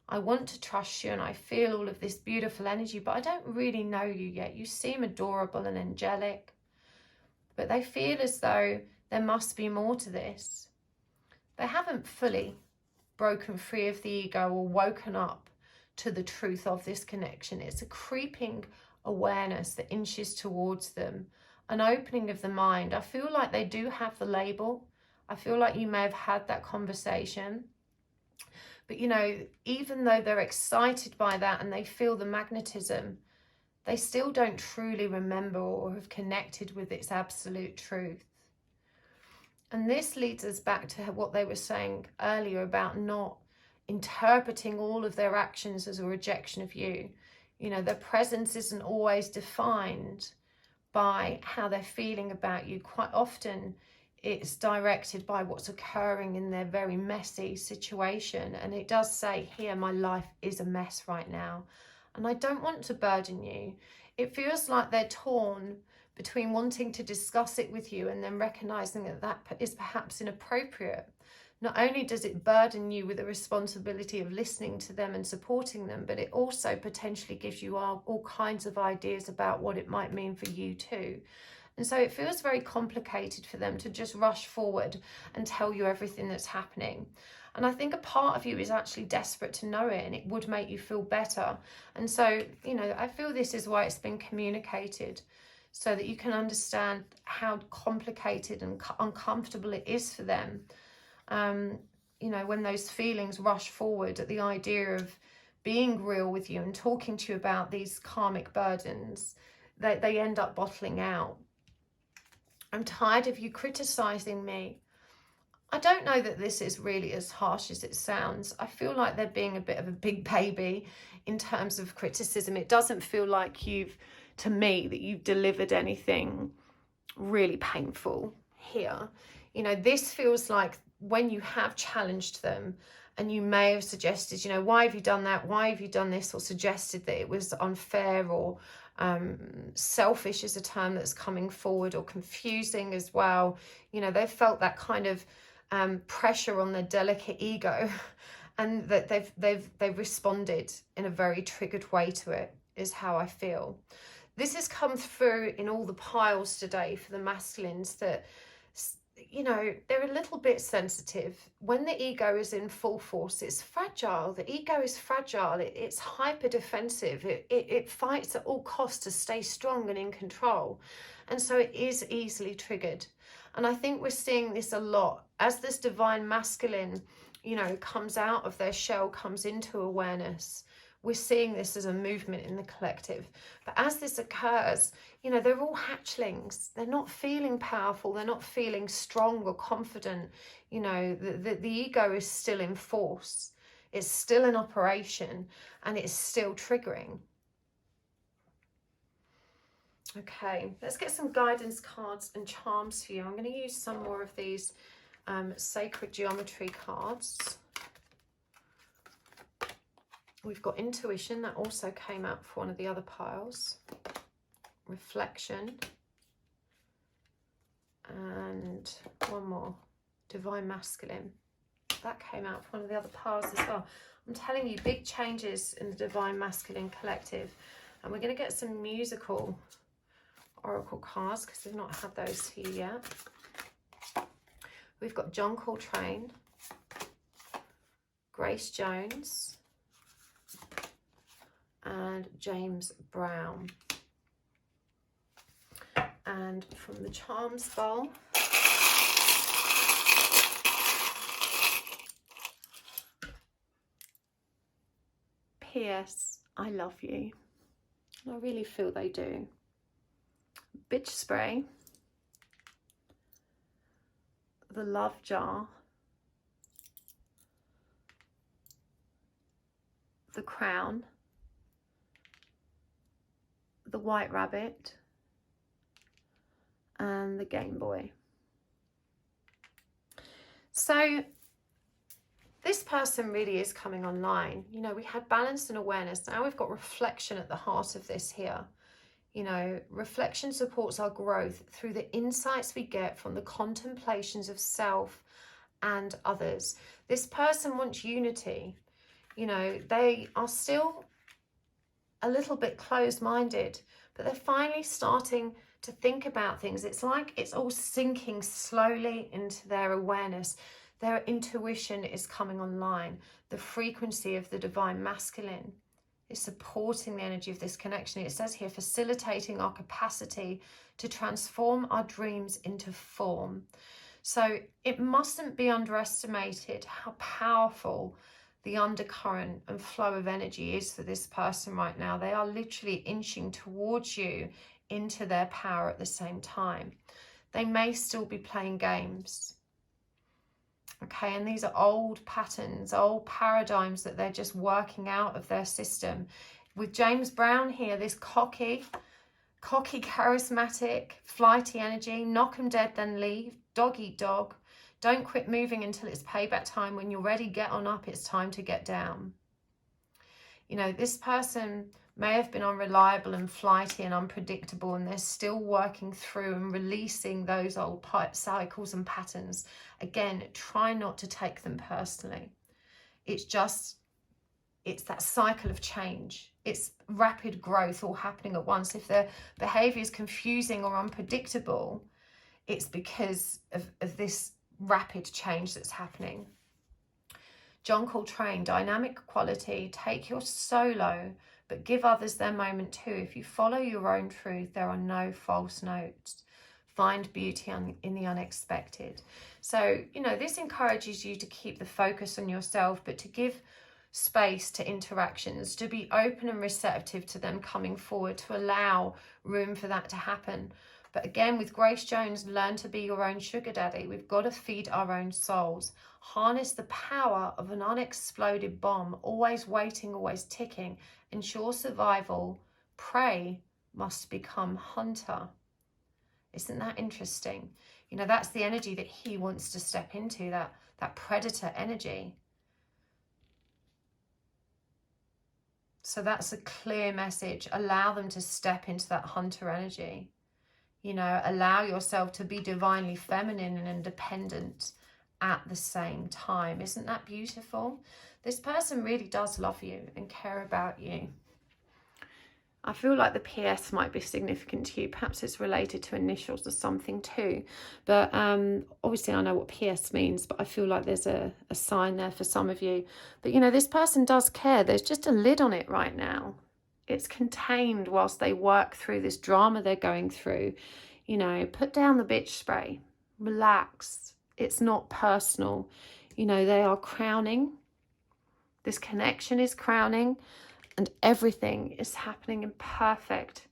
I want to trust you and I feel all of this beautiful energy, but I don't really know you yet. You seem adorable and angelic, but they feel as though there must be more to this. They haven't fully broken free of the ego or woken up to the truth of this connection. It's a creeping awareness that inches towards them, an opening of the mind. I feel like they do have the label. I feel like you may have had that conversation. But, you know, even though they're excited by that and they feel the magnetism, they still don't truly remember or have connected with its absolute truth. And this leads us back to what they were saying earlier about not interpreting all of their actions as a rejection of you. You know, their presence isn't always defined by how they're feeling about you. Quite often, it's directed by what's occurring in their very messy situation. And it does say here, my life is a mess right now, and I don't want to burden you. It feels like they're torn between wanting to discuss it with you and then recognizing that that is perhaps inappropriate. not only does it burden you with the responsibility of listening to them and supporting them, but it also potentially gives you all kinds of ideas about what it might mean for you too. And so it feels very complicated for them to just rush forward and tell you everything that's happening. And I think a part of you is actually desperate to know it, and it would make you feel better. And so, you know, I feel this is why it's been communicated, so that you can understand how complicated and uncomfortable it is for them. You know, when those feelings rush forward at the idea of being real with you and talking to you about these karmic burdens, they end up bottling out. I'm tired of you criticizing me. I don't know that this is really as harsh as it sounds. I feel like they're being a bit of a big baby in terms of criticism. It doesn't feel like to me, that you've delivered anything really painful here. You know, this feels like when you have challenged them and you may have suggested, you know, why have you done that? Why have you done this? Or suggested that it was unfair, or selfish is a term that's coming forward, or confusing as well. You know, they've felt that kind of pressure on their delicate ego, and that they've responded in a very triggered way to it, is how I feel. This has come through in all the piles today for the masculines, that, you know, they're a little bit sensitive. When the ego is in full force, it's fragile. The ego is fragile. It's hyper defensive. It fights at all costs to stay strong and in control. And so it is easily triggered. And I think we're seeing this a lot as this divine masculine, you know, comes out of their shell, comes into awareness. We're seeing this as a movement in the collective. But as this occurs, you know, they're all hatchlings. They're not feeling powerful. They're not feeling strong or confident. You know, the ego is still in force. It's still in operation, and it's still triggering. Okay, let's get some guidance cards and charms for you. I'm going to use some more of these sacred geometry cards. We've got intuition, that also came out for one of the other piles. Reflection. And one more, divine masculine. That came out for one of the other piles as well. I'm telling you, big changes in the divine masculine collective. And we're going to get some musical oracle cards, because we've not had those here yet. We've got John Coltrane, Grace Jones, and James Brown. And from the Charms Bowl, P.S. I love you. And I really feel they do. Bitch Spray, the Love Jar, the Crown, the White Rabbit, and the Game Boy. So this person really is coming online. You know, we had balance and awareness. Now we've got reflection at the heart of this here. You know, reflection supports our growth through the insights we get from the contemplations of self and others. This person wants unity. You know, they are still a little bit closed-minded, but they're finally starting to think about things. It's like it's all sinking slowly into their awareness. Their intuition is coming online. The frequency of the divine masculine is supporting the energy of this connection. It says here, facilitating our capacity to transform our dreams into form. So it mustn't be underestimated how powerful the undercurrent and flow of energy is for this person right now. They are literally inching towards you into their power at the same time. They may still be playing games. Okay, and these are old patterns, old paradigms that they're just working out of their system. With James Brown here, this cocky, charismatic, flighty energy, knock 'em dead then leave, dog eat dog. Don't quit moving until it's payback time. When you're ready, get on up. It's time to get down. You know, this person may have been unreliable and flighty and unpredictable, and they're still working through and releasing those old cycles and patterns. Again, try not to take them personally. It's that cycle of change. It's rapid growth all happening at once. If their behavior is confusing or unpredictable, it's because of this rapid change that's happening. John Coltrane, dynamic quality, take your solo, but give others their moment too. If you follow your own truth, there are no false notes. Find beauty in the unexpected. So, you know, this encourages you to keep the focus on yourself, but to give space to interactions, to be open and receptive to them coming forward, to allow room for that to happen. But again, with Grace Jones, learn to be your own sugar daddy. We've got to feed our own souls. Harness the power of an unexploded bomb, always waiting, always ticking. Ensure survival. Prey must become hunter. Isn't that interesting? You know, that's the energy that he wants to step into, that predator energy. So that's a clear message. Allow them to step into that hunter energy. You know, allow yourself to be divinely feminine and independent at the same time. Isn't that beautiful? This person really does love you and care about you. I feel like the PS might be significant to you. Perhaps it's related to initials or something too. But obviously I know what PS means, but I feel like there's a sign there for some of you. But, you know, this person does care. There's just a lid on it right now. It's contained whilst they work through this drama they're going through. You know, put down the bitch spray. Relax. It's not personal. You know, they are crowning. This connection is crowning. And everything is happening in perfect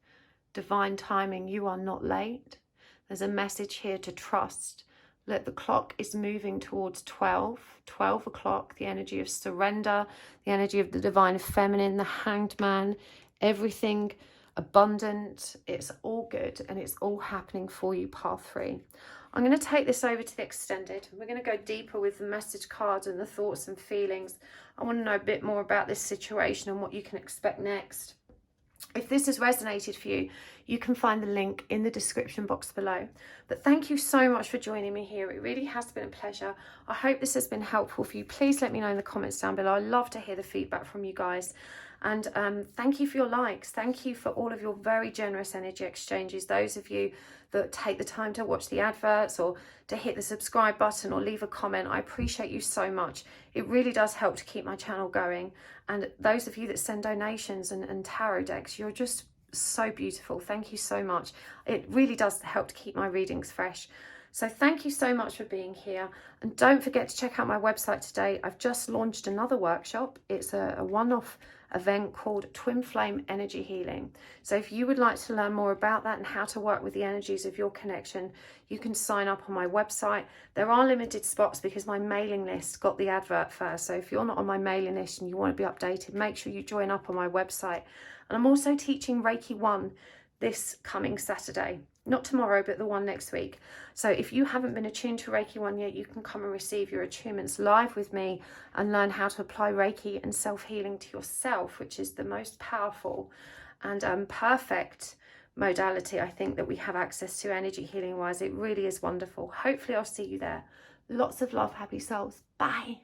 divine timing. You are not late. There's a message here to trust. Look, the clock is moving towards 12 o'clock, the energy of surrender, the energy of the divine feminine, the hanged man, everything abundant. It's all good and it's all happening for you, path 3. I'm going to take this over to the extended. We're going to go deeper with the message cards and the thoughts and feelings. I want to know a bit more about this situation and what you can expect next. If this has resonated for you, you can find the link in the description box below. But thank you so much for joining me here. It really has been a pleasure. I hope this has been helpful for you. Please let me know in the comments down below. I love to hear the feedback from you guys. And thank you for your likes. Thank you for all of your very generous energy exchanges. Those of you that take the time to watch the adverts or to hit the subscribe button or leave a comment, I appreciate you so much. It really does help to keep my channel going. And those of you that send donations and tarot decks, you're just so beautiful. Thank you so much. It really does help to keep my readings fresh. So thank you so much for being here. And don't forget to check out my website today. I've just launched another workshop. It's a one-off event called Twin Flame Energy Healing. So if you would like to learn more about that and how to work with the energies of your connection, you can sign up on my website. There are limited spots because my mailing list got the advert first. So if you're not on my mailing list and you want to be updated, make sure you join up on my website. And I'm also teaching Reiki 1 this coming Saturday. Not tomorrow, but the one next week. So if you haven't been attuned to Reiki 1 yet, you can come and receive your attunements live with me and learn how to apply Reiki and self-healing to yourself, which is the most powerful and perfect modality I think that we have access to energy healing wise. It really is wonderful. Hopefully I'll see you there. Lots of love, happy souls. Bye.